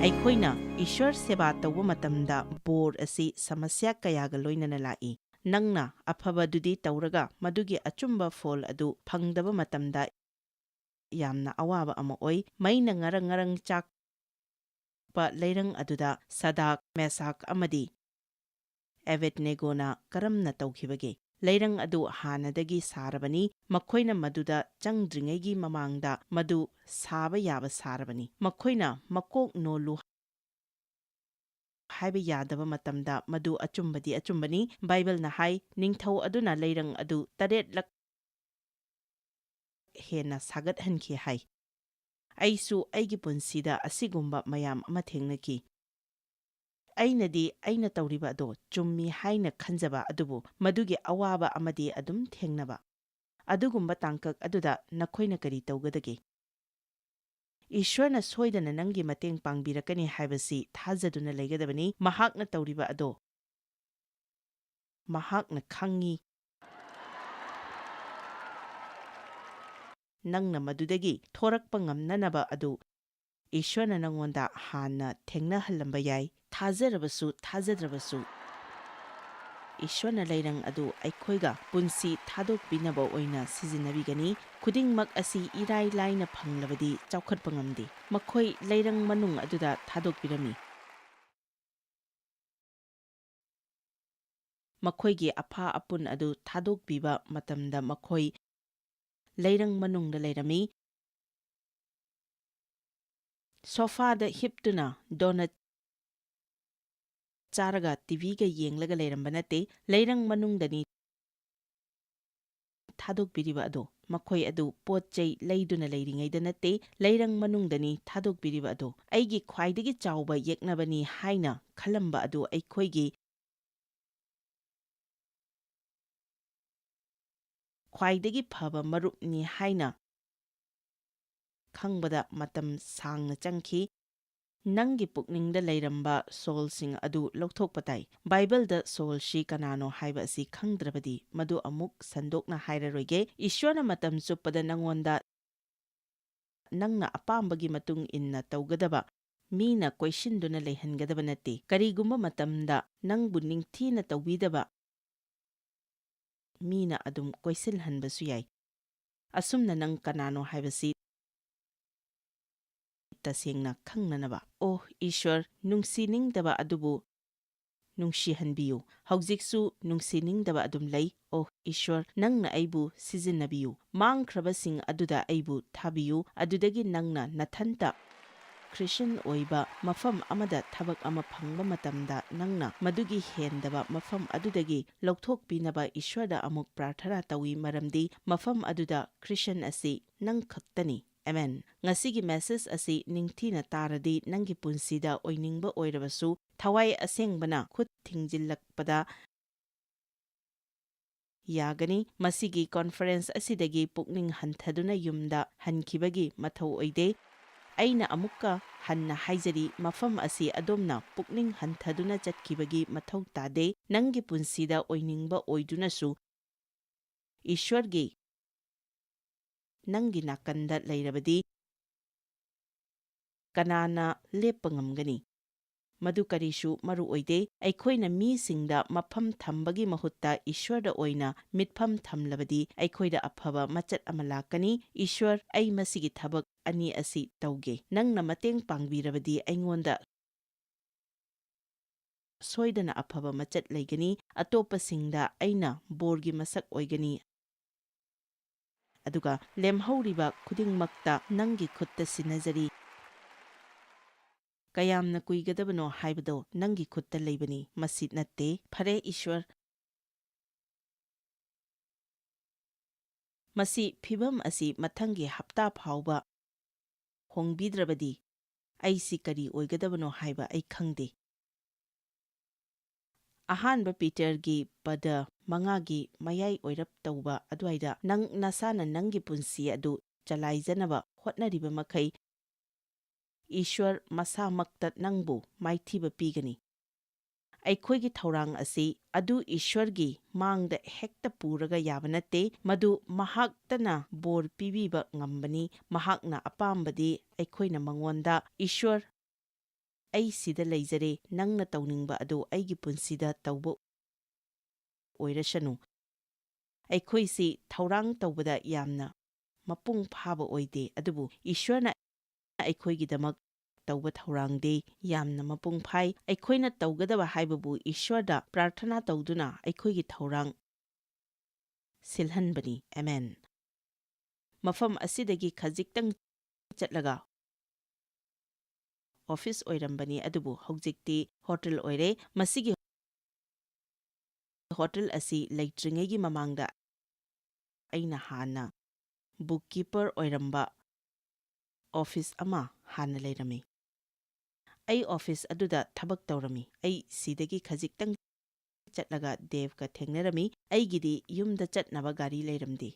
ꯑꯩꯈꯣꯏꯅ ꯏꯁ꯭ꯋꯔ ꯁꯦꯕꯥ ꯇꯧꯕ ꯃꯇꯝꯗ ꯕꯣꯔ ꯑꯁꯤ ꯁꯃꯁ꯭ꯌꯥ ꯀꯌꯥꯒ ꯂꯣꯏꯅꯅ ꯂꯥꯛꯏ꯫ ꯅꯪꯅ ꯑꯐꯕꯗꯨꯗꯤ ꯇꯧꯔꯒ ꯃꯗꯨꯒꯤ ꯑꯆꯨꯝꯕ ꯐꯣꯜ ꯑꯗꯨ ꯐꯪꯗꯕ ꯃꯇꯝꯗ ꯌꯥꯝꯅ ꯑꯋꯥꯕ ꯑꯃ ꯑꯣꯏ꯫ ꯃꯩꯅ ꯉꯔꯪ ꯉꯔꯪ ꯆꯥꯛꯄ ꯂꯩꯔꯪ ꯑꯗꯨꯗ ꯁꯗꯥꯛ, ꯃꯦꯁꯥꯛ ꯑꯃꯗꯤ ꯑꯦꯕꯦꯗꯅꯦꯒꯣꯅ ꯀꯔꯝꯅ ꯇꯧꯈꯤꯕꯒꯦ? ꯂꯩꯔꯪ ꯑꯗꯨ ꯍꯥꯟꯅꯗꯒꯤ ꯁꯥꯔꯕꯅꯤ, ꯃꯈꯣꯏꯅ ꯃꯗꯨꯗ ꯆꯪꯗ꯭ꯔꯤꯉꯩꯒꯤ ꯃꯃꯥꯡꯗ ꯃꯗꯨ ꯁꯥꯕ ꯌꯥꯕ ꯁꯥꯔꯕꯅꯤ꯫ ꯃꯈꯣꯏꯅ ꯃꯀꯣꯛ ꯅꯣꯜꯂꯨ ꯍꯥꯏꯕ ꯌꯥꯗꯕ ꯃꯇꯝꯗ ꯃꯗꯨ ꯑꯆꯨꯝꯕꯗꯤ ꯑꯆꯨꯝꯕꯅꯤ꯫ ꯕꯥꯏꯕꯜꯅ ꯍꯥꯏ, ꯅꯤꯡꯊꯧ ꯑꯗꯨꯅ ꯂꯩꯔꯪ ꯑꯗꯨ 7 ꯍꯦꯟꯅ ꯁꯥꯒꯠꯍꯟꯈꯤ ꯍꯥꯏ꯫ ꯑꯩꯁꯨ ꯑꯩꯒꯤ ꯄꯨꯟꯁꯤꯗ ꯑꯁꯤꯒꯨꯝꯕ ꯃꯌꯥꯝ ꯑꯃ ꯊꯦꯡꯅꯈꯤ꯫ ꯑꯩꯅꯗꯤ ꯑꯩꯅ ꯇꯧꯔꯤꯕ ꯑꯗꯣ ꯆꯨꯝꯃꯤ ꯍꯥꯏꯅ ꯈꯟꯖꯕ, ꯑꯗꯨꯕꯨ ꯃꯗꯨꯒꯤ ꯑꯋꯥꯕ ꯑꯃꯗꯤ ꯑꯗꯨꯝ ꯊꯦꯡꯅꯕ꯫ ꯑꯗꯨꯒꯨꯝꯕ ꯇꯥꯡꯀꯛ ꯑꯗꯨꯗ ꯅꯈꯣꯏꯅ ꯀꯔꯤ ꯇꯧꯒꯗꯒꯦ? ꯏꯁ꯭ꯋꯔꯅ ꯁꯣꯏꯗꯅ ꯅꯪꯒꯤ ꯃꯇꯦꯡ ꯄꯥꯡꯕꯤꯔꯛꯀꯅꯤ ꯍꯥꯏꯕꯁꯤ ꯊꯥꯖꯗꯨꯅ ꯂꯩꯒꯗꯕꯅꯤ꯫ ꯃꯍꯥꯛꯅ ꯇꯧꯔꯤꯕ ꯑꯗꯣ ꯃꯍꯥꯛꯅ ꯈꯪꯉꯤ꯫ ꯅꯪꯅ ꯃꯗꯨꯗꯒꯤ ꯊꯣꯔꯛꯄ ꯉꯝꯅꯅꯕ ꯑꯗꯨ ꯏꯁ꯭ꯋꯔꯅ ꯅꯪꯉꯣꯟꯗ ꯍꯥꯟꯅ ꯊꯦꯡꯅꯍꯜꯂꯝꯕ ꯌꯥꯏ꯫ ꯊꯥꯖꯔꯕꯁꯨ ꯊꯥꯖꯗ꯭ꯔꯕꯁꯨ ꯏꯁ꯭ꯋꯔꯅ ꯂꯩꯔꯪ ꯑꯗꯨ ꯑꯩꯈꯣꯏꯒ ꯄꯨꯟꯁꯤ ꯊꯥꯗꯣꯛꯄꯤꯅꯕ ꯑꯣꯏꯅ ꯁꯤꯖꯤꯟꯅꯕꯤꯒꯅꯤ꯫ ꯈꯨꯗꯤꯡꯃꯛ ꯑꯁꯤ ꯏꯔꯥꯏ ꯂꯥꯏꯅ ꯐꯪꯂꯕꯗꯤ ꯆꯥꯎꯈꯠꯄ ꯉꯝꯗꯦ꯫ ꯃꯈꯣꯏ ꯂꯩꯔꯪ ꯃꯅꯨꯡ ꯑꯗꯨꯗ ꯊꯥꯗꯣꯛꯄꯤꯔꯝꯃꯤ꯫ ꯃꯈꯣꯏꯒꯤ ꯑꯐꯥ ꯑꯄꯨꯟ ꯑꯗꯨ ꯊꯥꯗꯣꯛꯄꯤꯕ ꯃꯇꯝꯗ ꯃꯈꯣꯏ ꯂꯩꯔꯪ ꯃꯅꯨꯡꯗ ꯂꯩꯔꯝꯃꯤ꯫ ꯁꯣꯐꯥꯗ ꯍꯤꯞꯇꯨꯅ ꯗꯣꯅꯠ ꯆꯥꯔꯒ ꯇꯤꯚꯤꯒ ꯌꯦꯡꯂꯒ ꯂꯩꯔꯝꯕ ꯅꯠꯇꯦ꯫ ꯂꯩꯔꯪ ꯃꯅꯨꯡꯗꯅꯤ ꯊꯥꯗꯣꯛꯄꯤꯔꯤꯕ ꯑꯗꯣ꯫ ꯃꯈꯣꯏ ꯑꯗꯨ ꯄꯣꯠ ꯆꯩ ꯂꯩꯗꯨꯅ ꯂꯩꯔꯤꯉꯩꯗ ꯅꯠꯇꯦ, ꯂꯩꯔꯪ ꯃꯅꯨꯡꯗꯅꯤ ꯊꯥꯗꯣꯛꯄꯤꯔꯤꯕ ꯑꯗꯣ꯫ ꯑꯩꯒꯤ ꯈ꯭ꯋꯥꯏꯗꯒꯤ ꯆꯥꯎꯕ ꯌꯦꯛꯅꯕꯅꯤ ꯍꯥꯏꯅ ꯈꯜꯂꯝꯕ ꯑꯗꯨ ꯑꯩꯈꯣꯏꯒꯤ ꯈ꯭ꯋꯥꯏꯗꯒꯤ ꯐꯕ ꯃꯔꯨꯞꯅꯤ ꯍꯥꯏꯅ ꯈꯪꯕꯗ ꯃꯇꯝ ꯁꯥꯡꯅ ꯆꯪꯈꯤ꯫ ꯅꯪꯒꯤ ꯄꯨꯛꯅꯤꯡꯗ ꯂꯩꯔꯝꯕ ꯁꯣꯜꯁꯤꯡ ꯑꯗꯨ ꯂꯧꯊꯣꯛꯄ ꯇꯥꯏ꯫ ꯕꯥꯏꯕꯜꯗ ꯁꯣꯜꯁꯤ ꯀꯅꯥꯅꯣ ꯍꯥꯏꯕ ꯑꯁꯤ ꯈꯪꯗ꯭ꯔꯕꯗꯤ ꯃꯗꯨ ꯑꯃꯨꯛ ꯁꯟꯗꯣꯛꯅ ꯍꯥꯏꯔꯔꯣꯏꯒꯦ꯫ ꯏꯁ꯭ꯋꯔꯅ ꯃꯇꯝ ꯆꯨꯞꯄꯗ ꯅꯪꯉꯣꯟꯗ ꯅꯪꯅ ꯑꯄꯥꯝꯕꯒꯤ ꯃꯇꯨꯡ ꯏꯟꯅ ꯇꯧꯒꯗꯕ ꯃꯤꯅ ꯀꯣꯏꯁꯤꯟꯗꯨꯅ ꯂꯩꯍꯟꯒꯗꯕ ꯅꯠꯇꯦ꯫ ꯀꯔꯤꯒꯨꯝꯕ ꯃꯇꯝꯗ ꯅꯪꯕꯨ ꯅꯤꯡꯊꯤꯅ ꯇꯧꯕꯤꯗꯕ ꯃꯤꯅ ꯑꯗꯨꯝ ꯀꯣꯏꯁꯤꯜꯍꯟꯕꯁꯨ ꯌꯥꯏ꯫ ꯑꯁꯨꯝꯅ ꯅꯪ ꯀꯅꯥꯅꯣ ꯍꯥꯏꯕꯁꯤ ꯇꯁꯦꯡꯅ ꯈꯪꯅꯅꯕ꯫ ꯑꯣ ꯏꯁ꯭ꯋꯔ, ꯅꯨꯡꯁꯤꯅꯤꯡꯗꯕ ꯑꯗꯨꯕꯨ ꯅꯨꯡꯁꯤꯍꯟꯕꯤꯌꯨ꯫ ꯍꯧꯖꯤꯛꯁꯨ ꯅꯨꯡꯁꯤꯅꯤꯡꯗꯕ ꯑꯗꯨꯝ ꯂꯩ꯫ ꯑꯣ ꯏꯁ꯭ꯋꯔ, ꯅꯪꯅ ꯑꯩꯕꯨ ꯁꯤꯖꯤꯟꯅꯕꯤꯌꯨ꯫ ꯃꯥꯡꯈ꯭ꯔꯕꯁꯤꯡ ꯑꯗꯨꯗ ꯑꯩꯕꯨ ꯊꯥꯕꯤꯌꯨ꯫ ꯑꯗꯨꯗꯒꯤ ꯅꯪꯅ ꯅꯊꯟꯇ ꯈ꯭ꯔꯤꯁꯟ ꯑꯣꯏꯕ ꯃꯐꯝ ꯑꯃꯗ ꯊꯕꯛ ꯑꯃ ꯐꯪꯕ ꯃꯇꯝꯗ ꯅꯪꯅ ꯃꯗꯨꯒꯤ ꯍꯦꯟꯗꯕ ꯃꯐꯝ ꯑꯗꯨꯗꯒꯤ ꯂꯧꯊꯣꯛꯄꯤꯅꯕ ꯏꯁ꯭ꯋꯔꯗ ꯑꯃꯨꯛ ꯄ꯭ꯔꯥꯔꯊꯅꯥ ꯇꯧꯏ, ꯃꯔꯝꯗꯤ ꯃꯐꯝ ꯑꯗꯨꯗ ꯈ꯭ꯔꯤꯁꯟ ꯑꯁꯤ ꯅꯪ ꯈꯛꯇꯅꯤ꯫ ꯑꯃꯦꯟ꯫ ꯉꯁꯤꯒꯤ ꯃꯦꯁꯦꯖ ꯑꯁꯤ ꯅꯤꯡꯊꯤꯅ ꯇꯥꯔꯗꯤ ꯅꯪꯒꯤ ꯄꯨꯟꯁꯤꯗ ꯑꯣꯏꯅꯤꯡꯕ ꯑꯣꯏꯔꯕꯁꯨ ꯊꯋꯥꯏ ꯑꯁꯦꯡꯕꯅ ꯈꯨꯠ ꯊꯤꯡꯖꯤꯜꯂꯛꯄꯗ ꯌꯥꯒꯅꯤ꯫ ꯃꯁꯤꯒꯤ ꯀꯣꯟꯐꯔꯦꯟꯁ ꯑꯁꯤꯗꯒꯤ ꯄꯨꯛꯅꯤꯡ ꯍꯟꯊꯗꯨꯅ ꯌꯨꯝꯗ ꯍꯟꯈꯤꯕꯒꯤ ꯃꯊꯧ ꯑꯣꯏꯗꯦ꯫ ꯑꯩꯅ ꯑꯃꯨꯛꯀ ꯍꯟꯅ ꯍꯥꯏꯖꯔꯤ, ꯃꯐꯝ ꯑꯁꯤ ꯑꯗꯣꯝꯅ ꯄꯨꯛꯅꯤꯡ ꯍꯟꯊꯗꯨꯅ ꯆꯠꯈꯤꯕꯒꯤ ꯃꯊꯧ ꯇꯥꯗꯦ꯫ ꯅꯪꯒꯤ ꯄꯨꯟꯁꯤꯗ ꯑꯣꯏꯅꯤꯡꯕ ꯑꯣꯏꯗꯨꯅꯁꯨ ꯏꯁ꯭ꯋꯔꯒꯤ ꯅꯪꯒꯤ ꯅꯥꯀꯟꯗ ꯂꯩꯔꯕꯗꯤ ꯀꯅꯥꯅ ꯂꯦꯞꯄ ꯉꯝꯒꯅꯤ? ꯃꯗꯨ ꯀꯔꯤꯁꯨ ꯃꯔꯨ ꯑꯣꯏꯗꯦ꯫ ꯑꯩꯈꯣꯏꯅ ꯃꯤꯁꯤꯡꯗ ꯃꯐꯝ ꯊꯝꯕꯒꯤ ꯃꯍꯨꯠꯇ ꯏꯁ꯭ꯋꯔꯗ ꯑꯣꯏꯅ ꯃꯤꯠꯐꯝ ꯊꯝꯂꯕꯗꯤ ꯑꯩꯈꯣꯏꯗ ꯑꯐꯕ ꯃꯆꯠ ꯑꯃ ꯂꯥꯛꯀꯅꯤ꯫ ꯏꯁ꯭ꯋꯔ, ꯑꯩ ꯃꯁꯤꯒꯤ ꯊꯕꯛ ꯑꯅꯤ ꯑꯁꯤ ꯇꯧꯒꯦ꯫ ꯅꯪꯅ ꯃꯇꯦꯡ ꯄꯥꯡꯕꯤꯔꯕꯗꯤ ꯑꯩꯉꯣꯟꯗ ꯁꯣꯏꯗꯅ ꯑꯐꯕ ꯃꯆꯠ ꯂꯩꯒꯅꯤ꯫ ꯑꯇꯣꯞꯄꯁꯤꯡꯗ ꯑꯩꯅ ꯕꯣꯔꯒꯤ ꯃꯁꯛ ꯑꯣꯏꯒꯅꯤ, ꯑꯗꯨꯒ ꯂꯦꯝꯍꯧꯔꯤꯕ ꯈꯨꯗꯤꯡꯃꯛꯇ ꯅꯪꯒꯤ ꯈꯨꯠꯇ ꯁꯤꯟꯅꯖꯔꯤ꯫ ꯀꯌꯥꯝꯅ ꯀꯨꯏꯒꯗꯕꯅꯣ ꯍꯥꯏꯕꯗꯣ ꯅꯪꯒꯤ ꯈꯨꯠꯇ ꯂꯩꯕꯅꯤ, ꯃꯁꯤ ꯅꯠꯇꯦ꯫ ꯐꯔꯦ ꯏꯁ꯭ꯋꯔ, ꯃꯁꯤ ꯐꯤꯚꯝ ꯑꯁꯤ ꯃꯊꯪꯒꯤ ꯍꯞꯇꯥ ꯐꯥꯎꯕ ꯍꯣꯡꯕꯤꯗ꯭ꯔꯕꯗꯤ ꯑꯩꯁꯤ ꯀꯔꯤ ꯑꯣꯏꯒꯗꯕꯅꯣ ꯍꯥꯏꯕ ꯑꯩ ꯈꯪꯗꯦ꯫ ꯑꯍꯥꯟꯕ ꯄꯤꯇꯔꯒꯤ ꯄꯗ 5ꯒꯤ ꯃꯌꯥꯏ ꯑꯣꯏꯔꯞ ꯇꯧꯕ ꯑꯗꯨꯋꯥꯏꯗ ꯅꯪ ꯅꯁꯥꯅ ꯅꯪꯒꯤ ꯄꯨꯟꯁꯤ ꯑꯗꯨ ꯆꯂꯥꯏꯖꯅꯕ ꯍꯣꯠꯅꯔꯤꯕ ꯃꯈꯩ ꯏꯁ꯭ꯋꯔ ꯃꯁꯥꯃꯛꯇ ꯅꯪꯕꯨ ꯃꯥꯏꯊꯤꯕ ꯄꯤꯒꯅꯤ꯫ ꯑꯩꯈꯣꯏꯒꯤ ꯊꯧꯔꯥꯡ ꯑꯁꯤ ꯑꯗꯨ ꯏꯁ꯭ꯋꯔꯒꯤ ꯃꯥꯡꯗ ꯍꯦꯛꯇ ꯄꯨꯔꯒ ꯌꯥꯕ ꯅꯠꯇꯦ꯫ ꯃꯗꯨ ꯃꯍꯥꯛꯇꯅ ꯕꯣꯔ ꯄꯤꯕꯤꯕ ꯉꯝꯕꯅꯤ꯫ ꯃꯍꯥꯛꯅ ꯑꯄꯥꯝꯕꯗꯤ ꯑꯩꯈꯣꯏꯅ ꯃꯉꯣꯟꯗ ꯏꯁ꯭ꯋꯔ ꯑꯩ ꯁꯤꯗ ꯂꯩꯖꯔꯦ, ꯅꯪꯅ ꯇꯧꯅꯤꯡꯕ ꯑꯗꯨ ꯑꯩꯒꯤ ꯄꯨꯟꯁꯤꯗ ꯇꯧꯕ ꯑꯣꯏꯔꯁꯅꯨ꯫ ꯑꯩꯈꯣꯏꯁꯤ ꯊꯧꯔꯥꯡ ꯇꯧꯕꯗ ꯌꯥꯝꯅ ꯃꯄꯨꯡ ꯐꯥꯕ ꯑꯣꯏꯗꯦ, ꯑꯗꯨꯕꯨ ꯏꯁ꯭ꯋꯔꯅ ꯑꯩꯈꯣꯏꯒꯤꯗꯃꯛ ꯇꯧꯕ ꯊꯧꯔꯥꯡꯗꯤ ꯌꯥꯝꯅ ꯃꯄꯨꯡ ꯐꯥꯏ꯫ ꯑꯩꯈꯣꯏꯅ ꯇꯧꯒꯗꯕ ꯍꯥꯏꯕꯕꯨ ꯏꯁ꯭ꯋꯔꯗ ꯄ꯭ꯔꯥꯔꯊꯅꯥ ꯇꯧꯗꯨꯅ ꯑꯩꯈꯣꯏꯒꯤ ꯊꯧꯔꯥꯡ ꯁꯤꯜꯍꯟꯕꯅꯤ꯫ ꯑꯃꯦꯟ꯫ ꯃꯐꯝ ꯑꯁꯤꯗꯒꯤ ꯈꯖꯤꯛꯇꯪ ꯆꯠꯂꯒ ꯑꯣꯐꯤꯁ ꯑꯣꯏꯔꯝꯕꯅꯤ, ꯑꯗꯨꯕꯨ ꯍꯧꯖꯤꯛꯇꯤ ꯍꯣꯇꯦꯜ ꯑꯣꯏꯔꯦ꯫ ꯃꯁꯤꯒꯤ ꯍꯣꯇꯦꯜ ꯑꯁꯤ ꯂꯩꯇ꯭ꯔꯤꯉꯩꯒꯤ ꯃꯃꯥꯡꯗ ꯑꯩꯅ ꯍꯥꯟꯅ ꯕꯨꯛꯀꯤꯄꯔ ꯑꯣꯏꯔꯝꯕ ꯑꯣꯐꯤꯁ ꯑꯃ ꯍꯥꯟꯅ ꯂꯩꯔꯝꯃꯤ꯫ ꯑꯩ ꯑꯣꯐꯤꯁ ꯑꯗꯨꯗ ꯊꯕꯛ ꯇꯧꯔꯝꯃꯤ꯫ ꯑꯩ ꯁꯤꯗꯒꯤ ꯈꯖꯤꯛꯇꯪ ꯆꯠꯂꯒ ꯗꯦꯕꯀ ꯊꯦꯡꯅꯔꯝꯃꯤ꯫ ꯑꯩꯒꯤꯗꯤ ꯌꯨꯝꯗ ꯆꯠꯅꯕ ꯒꯥꯔꯤ ꯂꯩꯔꯝꯗꯦ꯫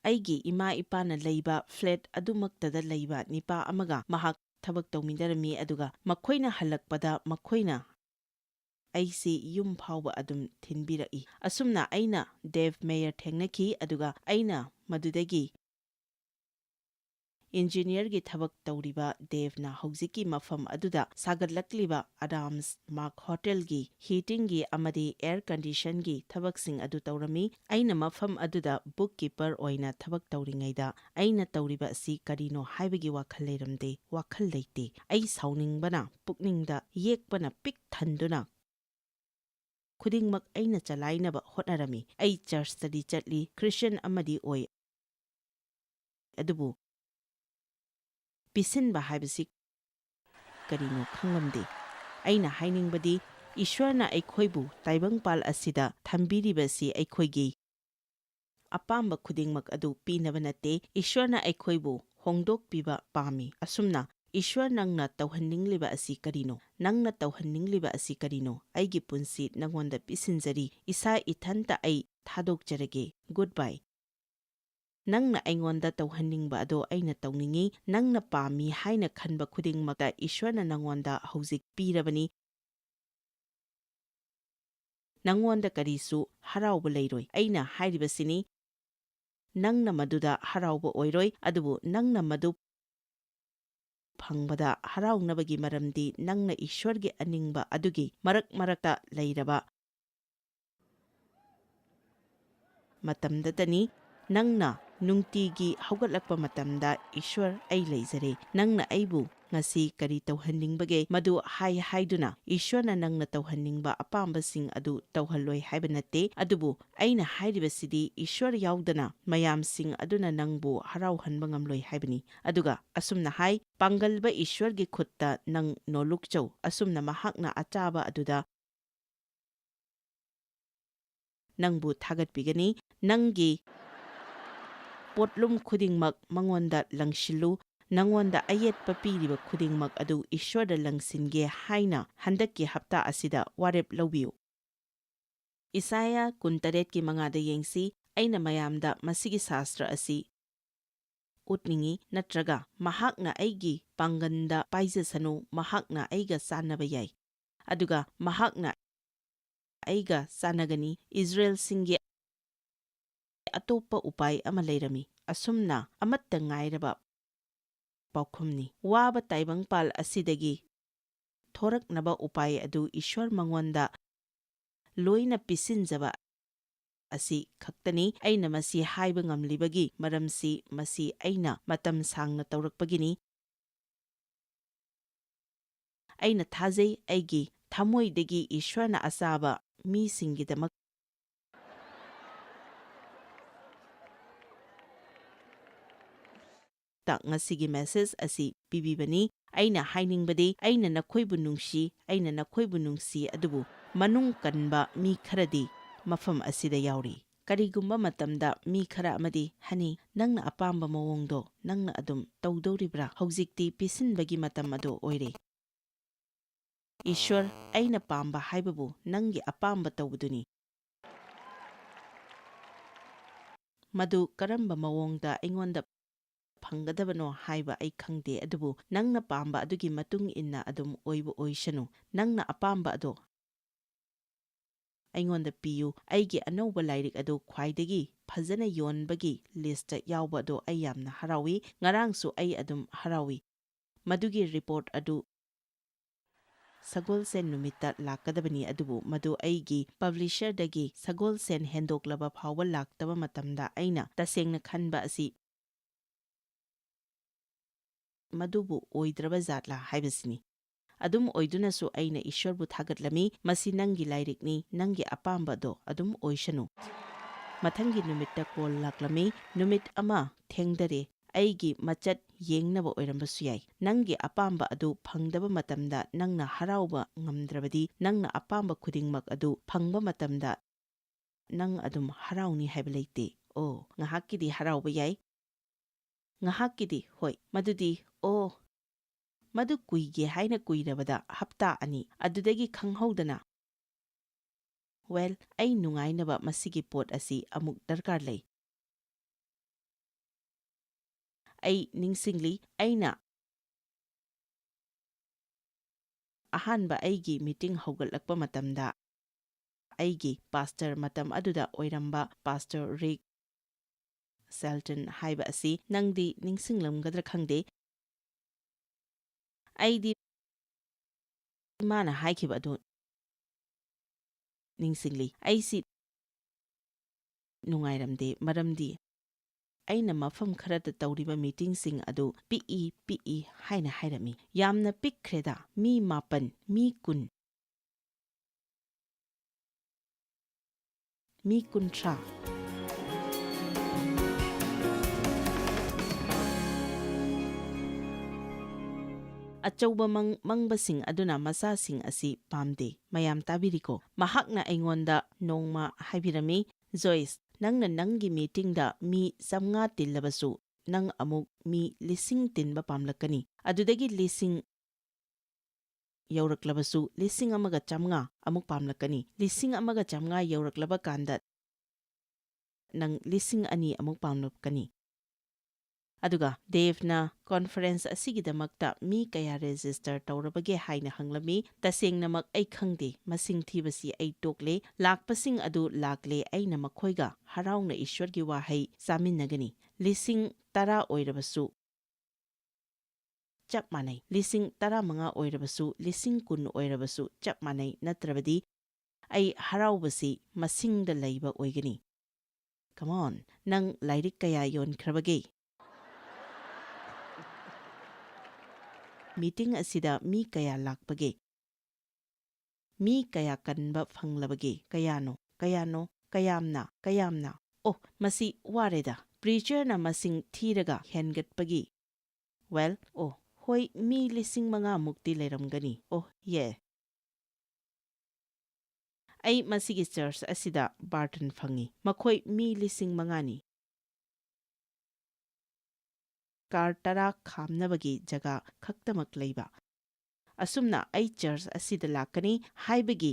ꯑꯩꯒꯤ ꯏꯃꯥ ꯏꯄꯥꯅ ꯂꯩꯕ ꯐ꯭ꯂꯦꯠ ꯑꯗꯨꯃꯛꯇꯗ ꯂꯩꯕ ꯅꯤꯄꯥ ꯑꯃꯒ ꯃꯍꯥꯛ ꯊꯕꯛ ꯇꯧꯃꯤꯟꯅꯔꯝꯃꯤ, ꯑꯗꯨꯒ ꯃꯈꯣꯏꯅ ꯍꯜꯂꯛꯄꯗ ꯃꯈꯣꯏꯅ ꯑꯩꯁꯤ ꯌꯨꯝ ꯐꯥꯎꯕ ꯑꯗꯨꯝ ꯊꯤꯟꯕꯤꯔꯛꯏ꯫ ꯑꯁꯨꯝꯅ ꯑꯩꯅ ꯗꯦꯕ ꯃꯦꯌꯔ ꯊꯦꯡꯅꯈꯤ, ꯑꯗꯨꯒ ꯑꯩꯅ ꯃꯗꯨꯗꯒꯤ ꯏꯟꯖꯤꯅꯤꯌꯔꯒꯤ ꯊꯕꯛ ꯇꯧꯔꯤꯕ ꯗꯦꯕꯅ ꯍꯧꯖꯤꯛꯀꯤ ꯃꯐꯝ ꯑꯗꯨꯗ ꯁꯥꯒꯠꯂꯛꯂꯤꯕ ꯑꯗꯥꯝꯁ ꯃꯥꯔꯛ ꯍꯣꯇꯦꯜꯒꯤ ꯍꯤꯇꯤꯡꯒꯤ ꯑꯃꯗꯤ ꯑꯦꯌꯔ ꯀꯟꯗꯤꯁꯟꯒꯤ ꯊꯕꯛꯁꯤꯡ ꯑꯗꯨ ꯇꯧꯔꯝꯃꯤ꯫ ꯑꯩꯅ ꯃꯐꯝ ꯑꯗꯨꯗ ꯕꯨꯛ ꯀꯤꯄꯔ ꯑꯣꯏꯅ ꯊꯕꯛ ꯇꯧꯔꯤꯉꯩꯗ ꯑꯩꯅ ꯇꯧꯔꯤꯕ ꯑꯁꯤ ꯀꯔꯤꯅꯣ ꯍꯥꯏꯕꯒꯤ ꯋꯥꯈꯜ ꯂꯩꯔꯝꯗꯦ, ꯋꯥꯈꯜ ꯂꯩꯇꯦ꯫ ꯑꯩ ꯁꯥꯎꯅꯤꯡꯕꯅ, ꯄꯨꯛꯅꯤꯡꯗ ꯌꯦꯛꯄꯅ ꯄꯤꯛ ꯊꯟꯗꯨꯅ ꯈꯨꯗꯤꯡꯃꯛ ꯑꯩꯅ ꯆꯂꯥꯏꯅꯕ ꯍꯣꯠꯅꯔꯝꯃꯤ꯫ ꯑꯩ ꯆꯔꯆꯇꯗꯤ ꯆꯠꯂꯤ, ꯈ꯭ꯔꯤꯁꯇ꯭ꯌꯟ ꯑꯃꯗꯤ ꯑꯣꯏ, ꯑꯗꯨꯕꯨ ꯄꯤꯁꯤꯟꯕ ꯍꯥꯏꯕꯁꯤ ꯀꯔꯤꯅꯣ ꯈꯪꯂꯝꯗꯦ꯫ ꯑꯩꯅ ꯍꯥꯏꯅꯤꯡꯕꯗꯤ ꯏꯁ꯭ꯋꯔꯅ ꯑꯩꯈꯣꯏꯕꯨ ꯇꯥꯏꯕꯪꯄꯥꯜ ꯑꯁꯤꯗ ꯊꯝꯕꯤꯔꯤꯕꯁꯤ ꯑꯩꯈꯣꯏꯒꯤ ꯑꯄꯥꯝꯕ ꯈꯨꯗꯤꯡꯃꯛ ꯑꯗꯨ ꯄꯤꯅꯕ ꯅꯠꯇꯦ, ꯏꯁ꯭ꯋꯔꯅ ꯑꯩꯈꯣꯏꯕꯨ ꯍꯣꯡꯗꯣꯛꯄꯤꯕ ꯄꯥꯝꯃꯤ꯫ ꯑꯁꯨꯝꯅ ꯏꯁ꯭ꯋꯔ, ꯅꯪꯅ ꯇꯧꯍꯟꯅꯤꯡꯂꯤꯕ ꯑꯁꯤ ꯀꯔꯤꯅꯣ? ꯅꯪꯅ ꯇꯧꯍꯟꯅꯤꯡꯂꯤꯕ ꯑꯁꯤ ꯀꯔꯤꯅꯣ? ꯑꯩꯒꯤ ꯄꯨꯟꯁꯤ ꯅꯉꯣꯟꯗ ꯄꯤꯁꯤꯟꯖꯔꯤ, ꯏꯁꯥ ꯏꯊꯟꯇ ꯑꯩ ꯊꯥꯗꯣꯛꯆꯔꯒꯦ꯫ ꯒꯨꯗ ꯕꯥꯏ꯫ ꯅꯪꯅ ꯑꯩꯉꯣꯟꯗ ꯇꯧꯍꯟꯅꯤꯡꯕ ꯑꯗꯣ ꯑꯩꯅ ꯇꯧꯅꯤꯡꯉꯤ꯫ ꯅꯪꯅ ꯄꯥꯝꯃꯤ ꯍꯥꯏꯅ ꯈꯟꯕ ꯈꯨꯗꯤꯡꯃꯛꯇ ꯏꯁ꯭ꯋꯔꯅ ꯅꯉꯣꯟꯗ ꯍꯧꯖꯤꯛ ꯄꯤꯔꯕꯅꯤ꯫ ꯅꯉꯣꯟꯗ ꯀꯔꯤꯁꯨ ꯍꯔꯥꯎꯕ ꯂꯩꯔꯣꯏ꯫ ꯑꯩꯅ ꯍꯥꯏꯔꯤꯕꯁꯤꯅꯤ, ꯅꯪꯅ ꯃꯗꯨꯗ ꯍꯔꯥꯎꯕ ꯑꯣꯏꯔꯣꯏ, ꯑꯗꯨꯕꯨ ꯅꯪꯅ ꯃꯗꯨ ꯐꯪꯕꯗ ꯍꯔꯥꯎꯅꯕꯒꯤ ꯃꯔꯝꯗꯤ ꯅꯪꯅ ꯏꯁ꯭ꯋꯔꯒꯤ ꯑꯅꯤꯡꯕ ꯑꯗꯨꯒꯤ ꯃꯔꯛꯇ ꯂꯩꯔꯕ ꯃꯇꯝꯗꯇꯅꯤ꯫ ꯅꯪꯅ ꯅꯨꯡꯇꯤꯒꯤ ꯍꯧꯒꯠꯂꯛꯄ ꯃꯇꯝꯗ ꯏꯁ꯭ꯋꯔ, ꯑꯩ ꯂꯩꯖꯔꯦ, ꯅꯪꯅ ꯑꯩꯕꯨ ꯉꯁꯤ ꯀꯔꯤ ꯇꯧꯍꯟꯅꯤꯡꯕꯒꯦ? ꯃꯗꯨ ꯍꯥꯏꯗꯨꯅ ꯏꯁ꯭ꯋꯔꯅ ꯅꯪꯅ ꯇꯧꯍꯟꯅꯤꯡꯕ ꯑꯄꯥꯝꯕꯁꯤꯡ ꯑꯗꯨ ꯇꯧꯍꯜꯂꯣꯏ ꯍꯥꯏꯕ ꯅꯠꯇꯦ, ꯑꯗꯨꯕꯨ ꯑꯩꯅ ꯍꯥꯏꯔꯤꯕꯁꯤꯗꯤ ꯏꯁ꯭ꯋꯔ ꯌꯥꯎꯗꯅ ꯃꯌꯥꯝꯁꯤꯡ ꯑꯗꯨꯅ ꯅꯪꯕꯨ ꯍꯔꯥꯎꯍꯟꯕ ꯉꯝꯂꯣꯏ ꯍꯥꯏꯕꯅꯤ꯫ ꯑꯗꯨꯒ ꯑꯁꯨꯝꯅ ꯍꯥꯏ, ꯄꯥꯡꯒꯜꯕ ꯏꯁ꯭ꯋꯔꯒꯤ ꯈꯨꯠꯇ ꯅꯪ ꯅꯣꯂꯨꯛꯆꯧ, ꯑꯁꯨꯝꯅ ꯃꯍꯥꯛꯅ ꯑꯆꯥꯕ ꯑꯗꯨꯗ ꯅꯪꯕꯨ ꯊꯥꯒꯠꯄꯤꯒꯅꯤ꯫ ꯅꯪꯒꯤ ꯄꯣꯠꯂꯨꯝ ꯈꯨꯗꯤꯡꯃꯛ ꯃꯉꯣꯟꯗ ꯂꯪꯁꯤꯜꯂꯨ꯫ ꯅꯉꯣꯟꯗ ꯑꯌꯦꯠꯄ ꯄꯤꯔꯤꯕ ꯈꯨꯗꯤꯡꯃꯛ ꯑꯗꯨ ꯏꯁ꯭ꯋꯔꯗ ꯂꯪꯁꯤꯟꯒꯦ ꯍꯥꯏꯅ ꯍꯟꯗꯛꯀꯤ ꯍꯞꯇꯥ ꯑꯁꯤꯗ ꯋꯥꯔꯦꯞ ꯂꯧꯕꯤꯌꯨ꯫ ꯏꯁꯥꯌꯥ 19:5 ꯌꯦꯡꯁꯤ꯫ ꯑꯩꯅ ꯃꯌꯥꯝꯗ ꯃꯁꯤꯒꯤ ꯁꯥꯁꯇ꯭ꯔ ꯑꯁꯤ ꯎꯠꯅꯤꯡꯉꯤ, ꯅꯠꯇ꯭ꯔꯒ ꯃꯍꯥꯛꯅ ꯑꯩꯒꯤ ꯄꯥꯡꯒꯟꯗ ꯄꯥꯏꯖꯁꯅꯨ, ꯃꯍꯥꯛꯅ ꯑꯩꯒ ꯆꯥꯟꯅꯕ ꯌꯥꯏ, ꯑꯗꯨꯒ ꯃꯍꯥꯛꯅ ꯑꯩꯒ ꯆꯥꯟꯅꯒꯅꯤ꯫ ꯏꯖꯔꯦꯜꯁꯤꯡꯒꯤ ꯑꯇꯣꯞꯄ ꯎꯄꯥꯏ ꯑꯃ ꯂꯩꯔꯝꯃꯤ, ꯑꯁꯨꯝꯅ ꯑꯃꯠꯇ ꯉꯥꯏꯔꯕ ꯄꯥꯎꯈꯨꯝꯅꯤ꯫ ꯋꯥꯕ ꯇꯥꯏꯕꯪꯄꯥꯜ ꯑꯁꯤꯗꯒꯤ ꯊꯣꯔꯛꯅꯕ ꯎꯄꯥꯏ ꯑꯗꯨ ꯏꯁ꯭ꯋꯔ ꯃꯉꯣꯟꯗ ꯂꯣꯏꯅ ꯄꯤꯁꯤꯟꯖꯕ ꯑꯁꯤ ꯈꯛꯇꯅꯤ꯫ ꯑꯩꯅ ꯃꯁꯤ ꯍꯥꯏꯕ ꯉꯝꯂꯤꯕꯒꯤ ꯃꯔꯝꯁꯤ ꯃꯁꯤ ꯑꯩꯅ ꯃꯇꯝ ꯁꯥꯡꯅ ꯇꯧꯔꯛꯄꯒꯤꯅꯤ꯫ ꯑꯩꯅ ꯊꯥꯖꯩ ꯑꯩꯒꯤ ꯊꯃꯣꯏꯗꯒꯤ ꯏꯁ꯭ꯋꯔꯅ ꯑꯆꯥꯕ ꯃꯤꯁꯤꯡꯒꯤꯗꯃꯛ ꯉꯁꯤꯒꯤ ꯃꯦꯁꯦꯖ ꯑꯁꯤ ꯄꯤꯕꯤꯕꯅꯤ꯫ ꯑꯩꯅ ꯍꯥꯏꯅꯤꯡꯕꯗꯤ ꯑꯩꯅ ꯅꯈꯣꯏꯕꯨ ꯅꯨꯡꯁꯤ, ꯑꯩꯅ ꯅꯈꯣꯏꯕꯨ ꯅꯨꯡꯁꯤ, ꯑꯗꯨꯕꯨ ꯃꯅꯨꯡ ꯀꯟꯕ ꯃꯤ ꯈꯔꯗꯤ ꯃꯐꯝ ꯑꯁꯤꯗ ꯌꯥꯎꯔꯤ꯫ ꯀꯔꯤꯒꯨꯝꯕ ꯃꯇꯝꯗ ꯃꯤ ꯈꯔ ꯑꯃꯗꯤ, ꯍꯅꯤ, ꯅꯪꯅ ꯑꯄꯥꯝꯕ ꯃꯑꯣꯡꯗꯣ ꯅꯪꯅ ꯑꯗꯨꯝ ꯇꯧꯗꯧꯔꯤꯕ꯭ꯔꯥ? ꯍꯧꯖꯤꯛꯇꯤ ꯄꯤꯁꯤꯟꯕꯒꯤ ꯃꯇꯝ ꯑꯗꯨ ꯑꯣꯏꯔꯦ꯫ ꯏꯁ꯭ꯋꯔ, ꯑꯩꯅ ꯄꯥꯝꯕ ꯍꯥꯏꯕꯕꯨ ꯅꯪꯒꯤ ꯑꯄꯥꯝꯕ ꯇꯧꯕꯗꯨꯅꯤ꯫ ꯃꯗꯨ ꯀꯔꯝꯕ ꯃꯑꯣꯡꯗ ꯑꯩꯉꯣꯟꯗ ꯐꯪꯒꯗꯕꯅꯣ ꯍꯥꯏꯕ ꯑꯩ ꯈꯪꯗꯦ, ꯑꯗꯨꯕꯨ ꯅꯪꯅ ꯄꯥꯝꯕ ꯑꯗꯨꯒꯤ ꯃꯇꯨꯡ ꯏꯟꯅ ꯑꯗꯨꯝ ꯑꯣꯏꯕ ꯑꯣꯏꯁꯅꯨ꯫ ꯅꯪꯅ ꯑꯄꯥꯝꯕ ꯑꯗꯣ ꯑꯩꯉꯣꯟꯗ ꯄꯤꯌꯨ꯫ ꯑꯩꯒꯤ ꯑꯅꯧꯕ ꯂꯥꯏꯔꯤꯛ ꯑꯗꯨ ꯈ꯭ꯋꯥꯏꯗꯒꯤ ꯐꯖꯅ ꯌꯣꯟꯕꯒꯤ ꯂꯤꯁꯇ ꯌꯥꯎꯕ ꯑꯗꯣ ꯑꯩ ꯌꯥꯝꯅ ꯍꯔꯥꯎꯏ꯫ ꯉꯔꯥꯡꯁꯨ ꯑꯩ ꯑꯗꯨꯝ ꯍꯔꯥꯎꯏ꯫ ꯃꯗꯨꯒꯤ ꯔꯤꯄꯣꯔꯠ ꯑꯗꯨ ꯁꯒꯣꯜꯁꯦꯟ ꯅꯨꯃꯤꯠꯇ ꯂꯥꯛꯀꯗꯕꯅꯤ ꯑꯗꯨꯕꯨ ꯃꯗꯨ ꯑꯩꯒꯤ ꯄꯕ꯭ꯂꯤꯁꯔꯗꯒꯤ ꯁꯒꯣꯜꯁꯦꯟ ꯍꯦꯟꯗꯣꯛꯂꯕ ꯐꯥꯎꯕ ꯂꯥꯛꯇꯕ ꯃꯇꯝꯗ ꯑꯩꯅ ꯇꯁꯦꯡꯅ ꯈꯟꯕ ꯑꯁꯤ ꯃꯗꯨꯕꯨ ꯑꯣꯏꯗ꯭ꯔꯕ ꯖꯥꯠꯂꯥ ꯍꯥꯏꯕꯁꯤꯅꯤ꯫ ꯑꯗꯨꯝ ꯑꯣꯏꯗꯨꯅꯁꯨ ꯑꯩꯅ ꯏꯁ꯭ꯋꯔꯕꯨ ꯊꯥꯒꯠꯂꯝꯃꯤ, ꯃꯁꯤ ꯅꯪꯒꯤ ꯂꯥꯏꯔꯤꯛꯅꯤ, ꯅꯪꯒꯤ ꯑꯄꯥꯝꯕꯗꯣ ꯑꯗꯨꯝ ꯑꯣꯏꯁꯅꯨ꯫ ꯃꯊꯪꯒꯤ ꯅꯨꯃꯤꯠꯇ ꯀꯣꯜ ꯂꯥꯛꯂꯝꯃꯤ, ꯅꯨꯃꯤꯠ ꯑꯃ ꯊꯦꯡꯗꯔꯦ, ꯑꯩꯒꯤ ꯃꯆꯠ ꯌꯦꯡꯅꯕ ꯑꯣꯏꯔꯝꯕꯁꯨ ꯌꯥꯏ꯫ ꯅꯪꯒꯤ ꯑꯄꯥꯝꯕ ꯑꯗꯨ ꯐꯪꯗꯕ ꯃꯇꯝꯗ ꯅꯪꯅ ꯍꯔꯥꯎꯕ ꯉꯝꯗ꯭ꯔꯕꯗꯤ ꯅꯪꯅ ꯑꯄꯥꯝꯕ ꯈꯨꯗꯤꯡꯃꯛ ꯑꯗꯨ ꯐꯪꯕ ꯃꯇꯝꯗ ꯅꯪ ꯑꯗꯨꯝ ꯍꯔꯥꯎꯅꯤ ꯍꯥꯏꯕ ꯂꯩꯇꯦ꯫ ꯑꯣ, ꯉꯥꯏꯍꯥꯛꯀꯤꯗꯤ ꯍꯔꯥꯎꯕ ꯌꯥꯏ, ꯉꯥꯏꯍꯥꯛꯀꯤꯗꯤ ꯍꯣꯏ, ꯃꯗꯨꯗꯤ ꯃꯗꯨ ꯀꯨꯏꯒꯦ ꯍꯥꯏꯅ ꯀꯨꯏꯔꯕꯗ ꯍꯞꯇꯥ 2, ꯑꯗꯨꯗꯒꯤ ꯈꯪꯍꯧꯗꯅ ꯋꯦꯜ, ꯑꯩ ꯅꯨꯡꯉꯥꯏꯅꯕ ꯃꯁꯤꯒꯤ ꯄꯣꯠ ꯑꯁꯤ ꯑꯃꯨꯛ ꯗꯔꯀꯥꯔ ꯂꯩ꯫ ꯑꯩ ꯅꯤꯡꯁꯤꯡꯂꯤ, ꯑꯩꯅ ꯑꯍꯥꯟꯕ ꯑꯩꯒꯤ ꯃꯤꯇꯤꯡ ꯍꯧꯒꯠꯂꯛꯄ ꯃꯇꯝꯗ ꯑꯩꯒꯤ ꯄꯥꯁꯇꯔ ꯃꯇꯝ ꯑꯗꯨꯗ ꯑꯣꯏꯔꯝꯕ ꯄꯥꯁꯇꯔ ꯔꯤꯛ ꯁꯦꯜꯇꯟ ꯍꯥꯏꯕ ꯑꯁꯤ ꯅꯪꯗꯤ ꯅꯤꯡꯁꯤꯡꯂꯝꯒꯗ꯭ꯔꯥ ꯈꯪꯗꯦ꯫ ꯑꯩꯗꯤ ꯃꯥꯅ ꯍꯥꯏꯈꯤꯕ ꯑꯗꯨ ꯅꯤꯡꯁꯤꯡꯂꯤ꯫ ꯑꯩꯁꯤ ꯅꯨꯡꯉꯥꯏꯔꯝꯗꯦ ꯃꯔꯝꯗꯤ ꯑꯩꯅ ꯃꯐꯝ ꯈꯔꯗ ꯇꯧꯔꯤꯕ ꯃꯤꯇꯤꯡꯁꯤꯡ ꯑꯗꯨ ꯄꯤꯛꯏ ꯍꯥꯏꯅ ꯍꯥꯏꯔꯝꯃꯤ꯫ ꯌꯥꯝꯅ ꯄꯤꯛꯈ꯭ꯔꯦꯗ, ꯃꯤ 9, ꯃꯤ 10, ꯃꯤ 30꯫ ꯑꯆꯧꯕ ꯃꯪꯕꯁꯤꯡ ꯑꯗꯨꯅ ꯃꯆꯥꯁꯤꯡ ꯑꯁꯤ ꯄꯥꯝꯗꯦ꯫ ꯃꯌꯥꯝ ꯇꯥꯕꯤꯔꯤꯀꯣ? ꯃꯍꯥꯛꯅ ꯑꯩꯉꯣꯟꯗ ꯅꯣꯡꯃ ꯍꯥꯏꯕꯤꯔꯝꯃꯤ, ꯖꯣꯏꯁ, ꯅꯪꯅ ꯅꯪꯒꯤ ꯃꯤꯇꯤꯡꯗ ꯃꯤ 500 ꯇꯤꯜꯂꯕꯁꯨ ꯅꯪ ꯑꯃꯨꯛ ꯃꯤ 1000 ꯇꯤꯟꯕ ꯄꯥꯝꯂꯛꯀꯅꯤ꯫ ꯑꯗꯨꯗꯒꯤ 1000 ꯌꯧꯔꯛꯂꯕꯁꯨ 1500 ꯑꯃꯨꯛ ꯄꯥꯝꯂꯛꯀꯅꯤ꯫ 1500 ꯌꯧꯔꯛꯂꯕ ꯀꯥꯟꯗ ꯅꯪ 2000 ꯑꯃꯨꯛ ꯄꯥꯝꯂꯛꯀꯅꯤ꯫ ꯑꯗꯨꯒ ꯗꯦꯚꯅ ꯀꯣꯟꯐꯔꯦꯟꯁ ꯑꯁꯤꯒꯤꯗꯃꯛꯇ ꯃꯤ ꯀꯌꯥ ꯔꯦꯖꯤꯁꯇꯔ ꯇꯧꯔꯕꯒꯦ ꯍꯥꯏꯅ ꯍꯪꯂꯝꯃꯤ꯫ ꯇꯁꯦꯡꯅꯃꯛ ꯑꯩ ꯈꯪꯗꯦ, ꯃꯁꯤꯡ ꯊꯤꯕꯁꯤ ꯑꯩ ꯇꯣꯛꯂꯦ꯫ ꯂꯥꯛꯄꯁꯤꯡ ꯑꯗꯨ ꯂꯥꯛꯂꯦ, ꯑꯩꯅ ꯃꯈꯣꯏꯒ ꯍꯔꯥꯎꯅ ꯏꯁ꯭ꯋꯔꯒꯤ ꯋꯥꯍꯩ ꯆꯥꯃꯤꯟꯅꯒꯅꯤ꯫ 10,000 ꯑꯣꯏꯔꯕꯁꯨ ꯆꯞ ꯃꯥꯟꯅꯩ, 15,000 ꯑꯣꯏꯔꯕꯁꯨ, 10,000 ꯑꯣꯏꯔꯕꯁꯨ ꯆꯞ ꯃꯥꯟꯅꯩ, ꯅꯠꯇ꯭ꯔꯕꯗꯤ ꯑꯩ ꯍꯔꯥꯎꯕꯁꯤ ꯃꯁꯤꯡꯗ ꯂꯩꯕ ꯑꯣꯏꯒꯅꯤ꯫ ꯀꯃꯣꯟ, ꯅꯪ ꯂꯥꯏꯔꯤꯛ ꯀꯌꯥ ꯌꯣꯟꯈ꯭ꯔꯕꯒꯦ? ꯃꯤꯇꯤꯡ ꯑꯁꯤꯗ ꯃꯤ ꯀꯌꯥ ꯂꯥꯛꯄꯒꯦ? ꯃꯤ ꯀꯌꯥ ꯀꯟꯕ ꯐꯪꯂꯕꯒꯦ? ꯀꯌꯥꯝꯅ? ꯑꯣ, ꯃꯁꯤ ꯋꯥꯔꯦꯗ꯫ ꯄ꯭ꯔꯤꯆꯔꯅ ꯃꯁꯤꯡ ꯊꯤꯔꯒ ꯍꯦꯟꯒꯠꯄꯒꯤ ꯋꯦꯜ, ꯍꯣꯏ, ꯃꯤ 5,000 ꯃꯨꯛꯇꯤ ꯂꯩꯔꯝꯒꯅꯤ꯫ ꯑꯩ ꯃꯁꯤꯒꯤ ꯆꯔꯆ ꯑꯁꯤꯗ ꯕꯥꯔꯇꯟ ꯐꯪꯏ, ꯃꯈꯣꯏ ꯃꯤ 5,000ꯅꯤ꯫ ꯀꯥꯔ 10 ꯈꯥꯝꯅꯕꯒꯤ ꯖꯒꯥ ꯈꯛꯇꯃꯛ ꯂꯩꯕ꯫ ꯑꯁꯨꯝꯅ ꯑꯩ ꯆꯔꯆ ꯑꯁꯤꯗ ꯂꯥꯛꯀꯅꯤ ꯍꯥꯏꯕꯒꯤ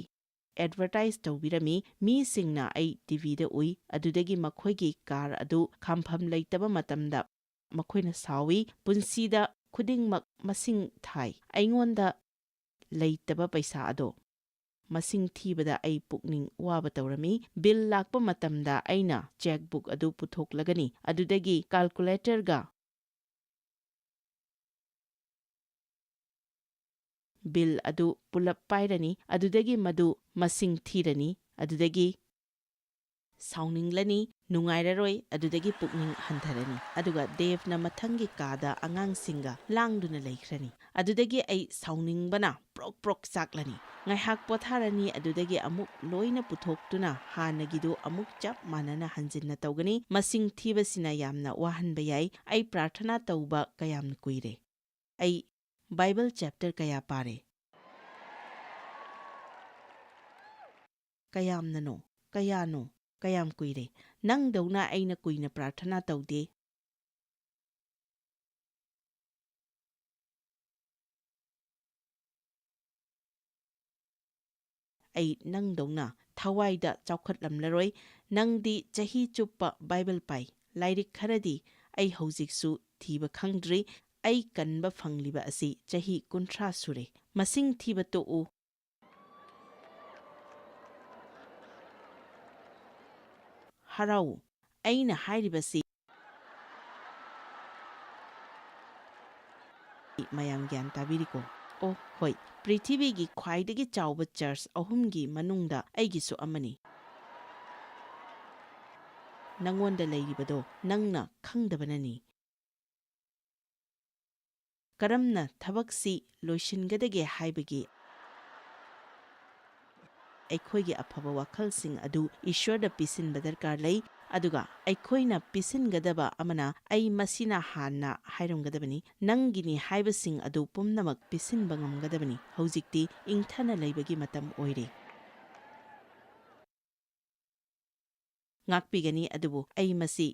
ꯑꯦꯗꯚꯔꯇꯥꯏꯖ ꯇꯧꯕꯤꯔꯝꯃꯤ꯫ ꯃꯤꯁꯤꯡꯅ ꯑꯩ ꯇꯤꯚꯤꯗ ꯎꯏ, ꯑꯗꯨꯗꯒꯤ ꯃꯈꯣꯏꯒꯤ ꯀꯥꯔ ꯑꯗꯨ ꯈꯥꯝꯐꯝ ꯂꯩꯇꯕ ꯃꯇꯝꯗ ꯃꯈꯣꯏꯅ ꯁꯥꯎꯏ꯫ ꯄꯨꯟꯁꯤꯗ ꯈꯨꯗꯤꯡꯃꯛ ꯃꯁꯤꯡ ꯊꯥꯏ꯫ ꯑꯩꯉꯣꯟꯗ ꯂꯩꯇꯕ ꯄꯩꯁꯥ ꯑꯗꯣ ꯃꯁꯤꯡ ꯊꯤꯕꯗ ꯑꯩ ꯄꯨꯛꯅꯤꯡ ꯋꯥꯕ ꯇꯧꯔꯝꯃꯤ꯫ ꯕꯤꯜ ꯂꯥꯛꯄ ꯃꯇꯝꯗ ꯑꯩꯅ ꯆꯦꯛꯕꯨꯛ ꯑꯗꯨ ꯄꯨꯊꯣꯛꯂꯒꯅꯤ, ꯑꯗꯨꯗꯒꯤ ꯀꯥꯜꯀꯨꯂꯦꯇꯔꯒ ꯕꯤꯜ ꯑꯗꯨ ꯄꯨꯂꯞ ꯄꯥꯏꯔꯅꯤ, ꯑꯗꯨꯗꯒꯤ ꯃꯗꯨ ꯃꯁꯤꯡ ꯊꯤꯔꯅꯤ, ꯑꯗꯨꯗꯒꯤ ꯁꯥꯎꯅꯤꯡꯂꯅꯤ, ꯅꯨꯡꯉꯥꯏꯔꯔꯣꯏ, ꯑꯗꯨꯗꯒꯤ ꯄꯨꯛꯅꯤꯡ ꯍꯟꯊꯔꯅꯤ, ꯑꯗꯨꯒ ꯗꯦꯚꯅ ꯃꯊꯪꯒꯤ ꯀꯥꯗ ꯑꯉꯥꯡꯁꯤꯡꯒ ꯂꯥꯡꯗꯨꯅ ꯂꯩꯈ꯭ꯔꯅꯤ꯫ ꯑꯗꯨꯗꯒꯤ ꯑꯩ ꯁꯥꯎꯅꯤꯡꯕꯅ ꯄ꯭ꯔꯣꯛ ꯆꯥꯛꯂꯅꯤ, ꯉꯥꯏꯍꯥꯛ ꯄꯣꯊꯥꯔꯅꯤ, ꯑꯗꯨꯗꯒꯤ ꯑꯃꯨꯛ ꯂꯣꯏꯅ ꯄꯨꯊꯣꯛꯇꯨꯅ ꯍꯥꯟꯅꯒꯤꯗꯨ ꯑꯃꯨꯛ ꯆꯞ ꯃꯥꯟꯅꯅ ꯍꯟꯖꯤꯟꯅ ꯇꯧꯒꯅꯤ꯫ ꯃꯁꯤꯡ ꯊꯤꯕꯁꯤꯅ ꯌꯥꯝꯅ ꯋꯥꯍꯟꯕ ꯌꯥꯏ꯫ ꯑꯩ ꯄ꯭ꯔꯥꯔꯊꯅꯥ ꯇꯧꯕ ꯀꯌꯥꯝ ꯀꯨꯏꯔꯦ? ꯑꯩ ꯕꯥꯏꯕꯜ ꯆꯦꯞꯇꯔ ꯀꯌꯥ ꯄꯥꯔꯦ? ꯀꯌꯥꯝ ꯀꯨꯏꯔꯦ? ꯅꯪꯗꯧꯅ ꯑꯩꯅ ꯀꯨꯏꯅ ꯄ꯭ꯔꯥꯔꯊꯅꯥ ꯇꯧꯗꯦ꯫ ꯑꯩ ꯅꯪꯗꯧꯅ ꯊꯋꯥꯏꯗ ꯆꯥꯎꯈꯠꯂꯝꯂꯔꯣꯏ꯫ ꯅꯪꯗꯤ ꯆꯍꯤ ꯆꯨꯞꯄ ꯕꯥꯏꯕꯜ ꯄꯥꯏ꯫ ꯂꯥꯏꯔꯤꯛ ꯈꯔꯗꯤ ꯑꯩ ꯍꯧꯖꯤꯛꯁꯨ ꯊꯤꯕ ꯈꯪꯗ꯭ꯔꯤ꯫ ꯑꯩ ꯀꯟꯕ ꯐꯪꯂꯤꯕ ꯑꯁꯤ ꯆꯍꯤ 30 ꯁꯨꯔꯦ꯫ ꯃꯁꯤꯡ ꯊꯤꯕ ꯇꯣꯛꯎ꯫ ꯍꯔꯥꯎ꯫ ꯑꯩꯅ ꯍꯥꯏꯔꯤꯕꯁꯤ ꯃꯌꯥꯝ ꯒ꯭ꯌꯥꯟ ꯇꯥꯕꯤꯔꯤꯀꯣ? ꯑꯣ ꯍꯣꯏ, ꯄ꯭ꯔꯤꯊꯤꯕꯤꯒꯤ ꯈ꯭ꯋꯥꯏꯗꯒꯤ ꯆꯥꯎꯕ ꯆꯔꯆ ꯑꯍꯨꯝꯒꯤ ꯃꯅꯨꯡꯗ ꯑꯩꯒꯤꯁꯨ ꯑꯃꯅꯤ꯫ ꯅꯪꯉꯣꯟꯗ ꯂꯩꯔꯤꯕꯗꯣ ꯅꯪꯅ ꯈꯪꯗꯕꯅꯅꯤ꯫ ꯀꯔꯝꯅ ꯊꯕꯛꯁꯤ ꯂꯣꯏꯁꯤꯟꯒꯗꯒꯦ ꯍꯥꯏꯕꯒꯤ ꯑꯩꯈꯣꯏꯒꯤ ꯑꯐꯕ ꯋꯥꯈꯜꯁꯤꯡ ꯑꯗꯨ ꯏꯁ꯭ꯋꯔꯗ ꯄꯤꯁꯤꯟꯕ ꯗꯔꯀꯥꯔ ꯂꯩ, ꯑꯗꯨꯒ ꯑꯩꯈꯣꯏꯅ ꯄꯤꯁꯤꯟꯒꯗꯕ ꯑꯃꯅ ꯑꯩ ꯃꯁꯤꯅ ꯍꯥꯟꯅ ꯍꯥꯏꯔꯝꯒꯗꯕꯅꯤ, ꯅꯪꯒꯤꯅꯤ ꯍꯥꯏꯕꯁꯤꯡ ꯑꯗꯨ ꯄꯨꯝꯅꯃꯛ ꯄꯤꯁꯤꯟꯕ ꯉꯝꯒꯗꯕꯅꯤ꯫ ꯍꯧꯖꯤꯛꯇꯤ ꯏꯪꯊꯅ ꯂꯩꯕꯒꯤ ꯃꯇꯝ ꯑꯣꯏꯔꯦ꯫ ꯉꯥꯛꯄꯤꯒꯅꯤ, ꯑꯗꯨꯕꯨ ꯑꯩ ꯃꯁꯤ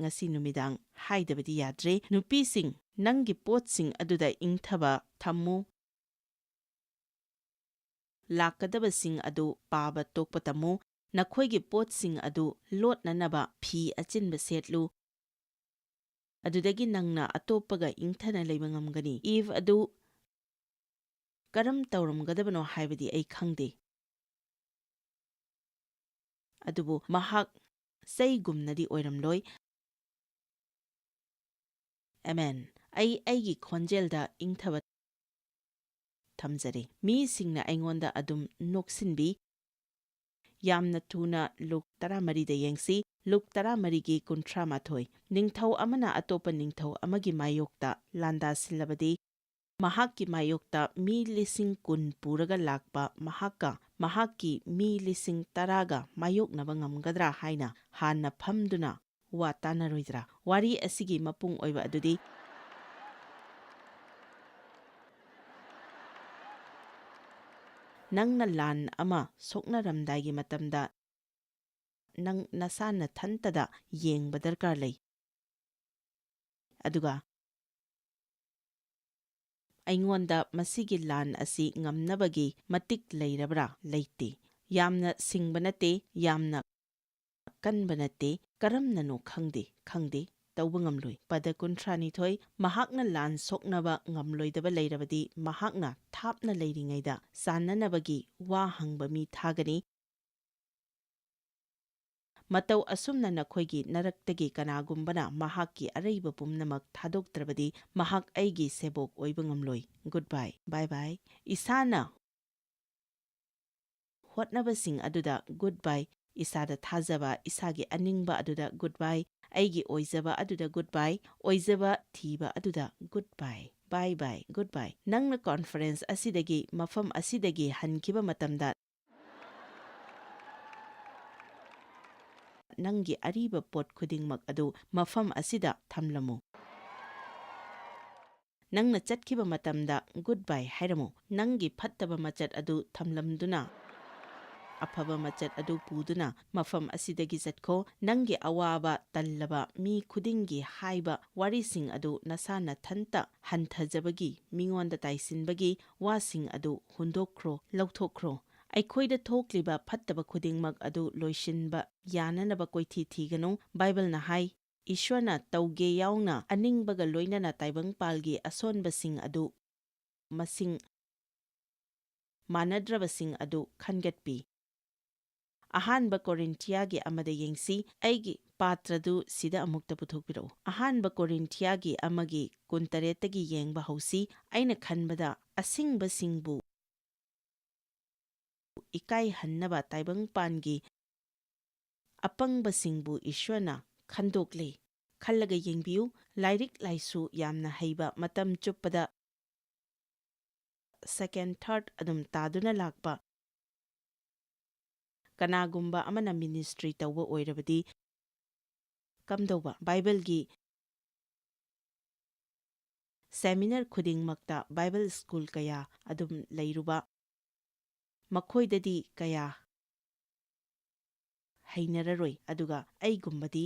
ꯉꯁꯤ ꯅꯨꯃꯤꯗꯥꯡ ꯍꯥꯏꯗꯕꯗꯤ ꯌꯥꯗ꯭ꯔꯦ꯫ ꯅꯨꯄꯤꯁꯤꯡ, ꯅꯪꯒꯤ ꯄꯣꯠꯁꯤꯡ ꯑꯗꯨꯗ ꯏꯪꯊꯕ ꯊꯝꯃꯨ꯫ ꯂꯥꯛꯀꯗꯕꯁꯤꯡ ꯑꯗꯨ ꯄꯥꯕ ꯇꯣꯛꯄ ꯇꯝꯃꯨ꯫ ꯅꯈꯣꯏꯒꯤ ꯄꯣꯠꯁꯤꯡ ꯑꯗꯨ ꯂꯣꯠꯅꯅꯕ ꯐꯤ ꯑꯆꯤꯟꯕ ꯁꯦꯠꯂꯨ꯫ ꯑꯗꯨꯗꯒꯤ ꯅꯪꯅ ꯑꯇꯣꯞꯄꯒ ꯏꯪꯊꯅ ꯂꯩꯕ ꯉꯝꯒꯅꯤ꯫ ꯏꯚ ꯑꯗꯨ ꯀꯔꯝ ꯇꯧꯔꯝꯒꯗꯕꯅꯣ ꯍꯥꯏꯕꯗꯤ ꯑꯩ ꯈꯪꯗꯦ, ꯑꯗꯨꯕꯨ ꯃꯍꯥꯛ ꯆꯩꯒꯨꯝꯅꯗꯤ ꯑꯣꯏꯔꯝꯂꯣꯏ꯫ ꯑꯃꯦꯟ꯫ ꯑꯩꯒꯤ ꯈꯣꯟꯖꯦꯜꯗ ꯏꯪꯊꯕ ꯊꯝꯖꯔꯦ꯫ ꯃꯤꯁꯤꯡꯅ ꯑꯩꯉꯣꯟꯗ ꯑꯗꯨꯝ ꯅꯣꯛꯁꯤꯟꯕꯤ꯫ ꯌꯥꯝꯅ ꯊꯨꯅ ꯂꯨꯛ 14ꯗ ꯌꯦꯡꯁꯤ꯫ ꯂꯨꯛ 14:38꯫ ꯅꯤꯡꯊꯧ ꯑꯃꯅ ꯑꯇꯣꯞꯄ ꯅꯤꯡꯊꯧ ꯑꯃꯒꯤ ꯃꯥꯌꯣꯛꯇ ꯂꯥꯟꯗꯥꯁꯤꯜꯂꯕꯗꯤ ꯃꯍꯥꯛꯀꯤ ꯃꯥꯌꯣꯛꯇ ꯃꯤ 10,000 ꯄꯨꯔꯒ ꯂꯥꯛꯄ ꯃꯍꯥꯛꯀ ꯃꯍꯥꯛꯀꯤ ꯃꯤ 10,000ꯒ ꯃꯥꯌꯣꯛꯅꯕ ꯉꯝꯒꯗ꯭ꯔꯥ ꯍꯥꯏꯅ ꯍꯥꯟꯅ ꯐꯝꯗꯨꯅ ꯋꯥ ꯇꯥꯟꯅꯔꯣꯏꯗ꯭ꯔꯥ? ꯋꯥꯔꯤ ꯑꯁꯤꯒꯤ ꯃꯄꯨꯡ ꯑꯣꯏꯕ ꯑꯗꯨꯗꯤ ꯅꯪꯅ ꯂꯥꯟ ꯑꯃ ꯁꯣꯛꯅꯔꯝꯗꯥꯏꯒꯤ ꯃꯇꯝꯗ ꯅꯪ ꯅꯁꯥ ꯅꯊꯟꯇꯗ ꯌꯦꯡꯕ ꯗꯔꯀꯥꯔ ꯂꯩ, ꯑꯗꯨꯒ ꯑꯩꯉꯣꯟꯗ ꯃꯁꯤꯒꯤ ꯂꯥꯟ ꯑꯁꯤ ꯉꯝꯅꯕꯒꯤ ꯃꯇꯤꯛ ꯂꯩꯔꯕ꯭ꯔꯥ? ꯂꯩꯇꯦ꯫ ꯌꯥꯝꯅ ꯁꯤꯡꯕ ꯅꯠꯇꯦ, ꯌꯥꯝꯅ ꯀꯟꯕ ꯅꯠꯇꯦ, ꯀꯔꯝꯅꯅꯣ ꯈꯪꯗꯦ, ꯇꯧꯕ ꯉꯝꯂꯣꯏ꯫ ꯄꯗ 32꯫ ꯃꯍꯥꯛꯅ ꯂꯥꯟ ꯁꯣꯛꯅꯕ ꯉꯝꯂꯣꯏꯗꯕ ꯂꯩꯔꯕꯗꯤ ꯃꯍꯥꯛꯅ ꯊꯥꯞꯅ ꯂꯩꯔꯤꯉꯩꯗ ꯆꯥꯟꯅꯅꯕꯒꯤ ꯋꯥ ꯍꯪꯕ ꯃꯤ ꯊꯥꯒꯅꯤ꯫ ꯃꯇꯧ ꯑꯁꯨꯝꯅ ꯅꯈꯣꯏꯒꯤ ꯅꯔꯛꯇꯒꯤ ꯀꯅꯥꯒꯨꯝꯕꯅ ꯃꯍꯥꯛꯀꯤ ꯑꯔꯩꯕ ꯄꯨꯝꯅꯃꯛ ꯊꯥꯗꯣꯛꯇ꯭ꯔꯕꯗꯤ ꯃꯍꯥꯛ ꯑꯩꯒꯤ ꯁꯦꯕꯣꯛ ꯑꯣꯏꯕ ꯉꯝꯂꯣꯏ꯫ ꯒꯨꯗ ꯕꯥꯏ꯫ ꯕꯥꯏ ꯕꯥꯏ꯫ ꯏꯁꯥꯅ ꯍꯣꯠꯅꯕꯁꯤꯡ ꯑꯗꯨꯗ ꯒꯨꯗ ꯕꯥꯏ꯫ ꯏꯁꯥꯗ ꯊꯥꯖꯕ, ꯏꯁꯥꯒꯤ ꯑꯅꯤꯡꯕ ꯑꯗꯨꯗ ꯒꯨꯗ ꯕꯥꯏ꯫ ꯑꯩꯒꯤ ꯑꯣꯏꯖꯕ ꯑꯗꯨꯗ ꯒꯨꯗ ꯕꯥꯏ꯫ ꯑꯣꯏꯖꯕ ꯊꯤꯕ ꯑꯗꯨꯗ ꯒꯨꯗ ꯕꯥꯏ꯫ ꯕꯥꯏ ꯕꯥꯏ, ꯒꯨꯗ ꯕꯥꯏ꯫ ꯅꯪꯅ ꯀꯣꯟꯐꯔꯦꯟꯁ ꯑꯁꯤꯗꯒꯤ ꯃꯐꯝ ꯑꯁꯤꯗꯒꯤ ꯍꯟꯈꯤꯕ ꯃꯇꯝꯗ ꯅꯪꯒꯤ ꯑꯔꯤꯕ ꯄꯣꯠ ꯈꯨꯗꯤꯡꯃꯛ ꯑꯗꯨ ꯃꯐꯝ ꯑꯁꯤꯗ ꯊꯝꯂꯝꯃꯨ꯫ ꯅꯪꯅ ꯆꯠꯈꯤꯕ ꯃꯇꯝꯗ ꯒꯨꯗ ꯕꯥꯏ ꯍꯥꯏꯔꯝꯃꯨ꯫ ꯅꯪꯒꯤ ꯐꯠꯇꯕ ꯃꯆꯠ ꯑꯗꯨ ꯊꯝꯂꯝꯗꯨꯅ ꯑꯐꯕ ꯃꯆꯠ ꯑꯗꯨ ꯄꯨꯗꯨꯅ ꯃꯐꯝ ꯑꯁꯤꯗꯒꯤ ꯆꯠꯈꯣ꯫ ꯅꯪꯒꯤ ꯑꯋꯥꯕ ꯇꯜꯂꯕ ꯃꯤ ꯈꯨꯗꯤꯡꯒꯤ ꯍꯥꯏꯕ ꯋꯥꯔꯤꯁꯤꯡ ꯑꯗꯨ ꯅꯁꯥ ꯅꯊꯟꯇ ꯍꯟꯊꯖꯕꯒꯤ, ꯃꯤꯉꯣꯟꯗ ꯇꯥꯏꯁꯤꯟꯕꯒꯤ ꯋꯥꯁꯤꯡ ꯑꯗꯨ ꯍꯨꯟꯗꯣꯛꯈ꯭ꯔꯣ, ꯂꯧꯊꯣꯛꯈ꯭ꯔꯣ꯫ ꯑꯩꯈꯣꯏꯗ ꯊꯣꯛꯂꯤꯕ ꯐꯠꯇꯕ ꯈꯨꯗꯤꯡꯃꯛ ꯑꯗꯨ ꯂꯣꯏꯁꯤꯟꯕ ꯌꯥꯅꯅꯕ ꯀꯣꯏꯊꯤ ꯊꯤꯒꯅꯨ꯫ ꯕꯥꯏꯕꯜꯅ ꯍꯥꯏ, ꯏꯁ꯭ꯋꯔꯅ ꯇꯧꯒꯦ ꯌꯥꯎꯅ ꯑꯅꯤꯡꯕꯒ ꯂꯣꯏꯅꯅ ꯇꯥꯏꯕꯪꯄꯥꯜꯒꯤ ꯑꯁꯣꯟꯕꯁꯤꯡ ꯑꯗꯨ ꯃꯁꯤꯡ ꯃꯥꯟꯅꯗ꯭ꯔꯕꯁꯤꯡ ꯑꯗꯨ ꯈꯟꯒꯠꯄꯤ꯫ ꯑꯍꯥꯟꯕ ꯀꯣꯔꯤꯟꯊꯤꯌꯥꯒꯤ 1ꯗ ꯌꯦꯡꯁꯤ꯫ ꯑꯩꯒꯤ ꯄꯥꯇ꯭ꯔꯗꯨ ꯁꯤꯗ ꯑꯃꯨꯛꯇ ꯄꯨꯊꯣꯛꯄꯤꯔꯛꯎ꯫ ꯑꯍꯥꯟꯕ ꯀꯣꯔꯤꯟꯊꯤꯌꯥꯒꯤ 1:18 ꯌꯦꯡꯕ ꯍꯧꯁꯤ꯫ ꯑꯩꯅ ꯈꯟꯕꯗ ꯑꯁꯤꯡꯕꯁꯤꯡꯕꯨ ꯏꯀꯥꯏꯍꯟꯅꯕ ꯇꯥꯏꯕꯪꯄꯥꯟꯒꯤ ꯑꯄꯪꯕꯁꯤꯡꯕꯨ ꯏꯁ꯭ꯋꯔꯅ ꯈꯟꯗꯣꯛꯂꯦ꯫ ꯈꯜꯂꯒ ꯌꯦꯡꯕꯤꯌꯨ꯫ ꯂꯥꯏꯔꯤꯛ ꯂꯥꯏꯁꯨ ꯌꯥꯝꯅ ꯍꯩꯕ, ꯃꯇꯝ ꯆꯨꯞꯄꯗ ꯁꯦꯀꯦꯟ ꯊꯥꯔꯠ ꯑꯗꯨꯝ ꯇꯥꯗꯨꯅ ꯂꯥꯛꯄ ꯀꯅꯥꯒꯨꯝꯕ ꯑꯃꯅ ꯃꯤꯅꯤꯁꯇ꯭ꯔꯤ ꯇꯧꯕ ꯑꯣꯏꯔꯕꯗꯤ ꯀꯝꯗꯧꯕ? ꯕꯥꯏꯕꯜꯒꯤ ꯁꯦꯃꯤꯅꯥꯔ ꯈꯨꯗꯤꯡꯃꯛꯇ ꯕꯥꯏꯕꯜ ꯁ꯭ꯀꯨꯜ ꯀꯌꯥ ꯑꯗꯨꯝ ꯂꯩꯔꯨꯕ, ꯃꯈꯣꯏꯗꯗꯤ ꯀꯌꯥ ꯍꯩꯅꯔꯔꯣꯏ, ꯑꯗꯨꯒ ꯑꯩꯒꯨꯝꯕꯗꯤ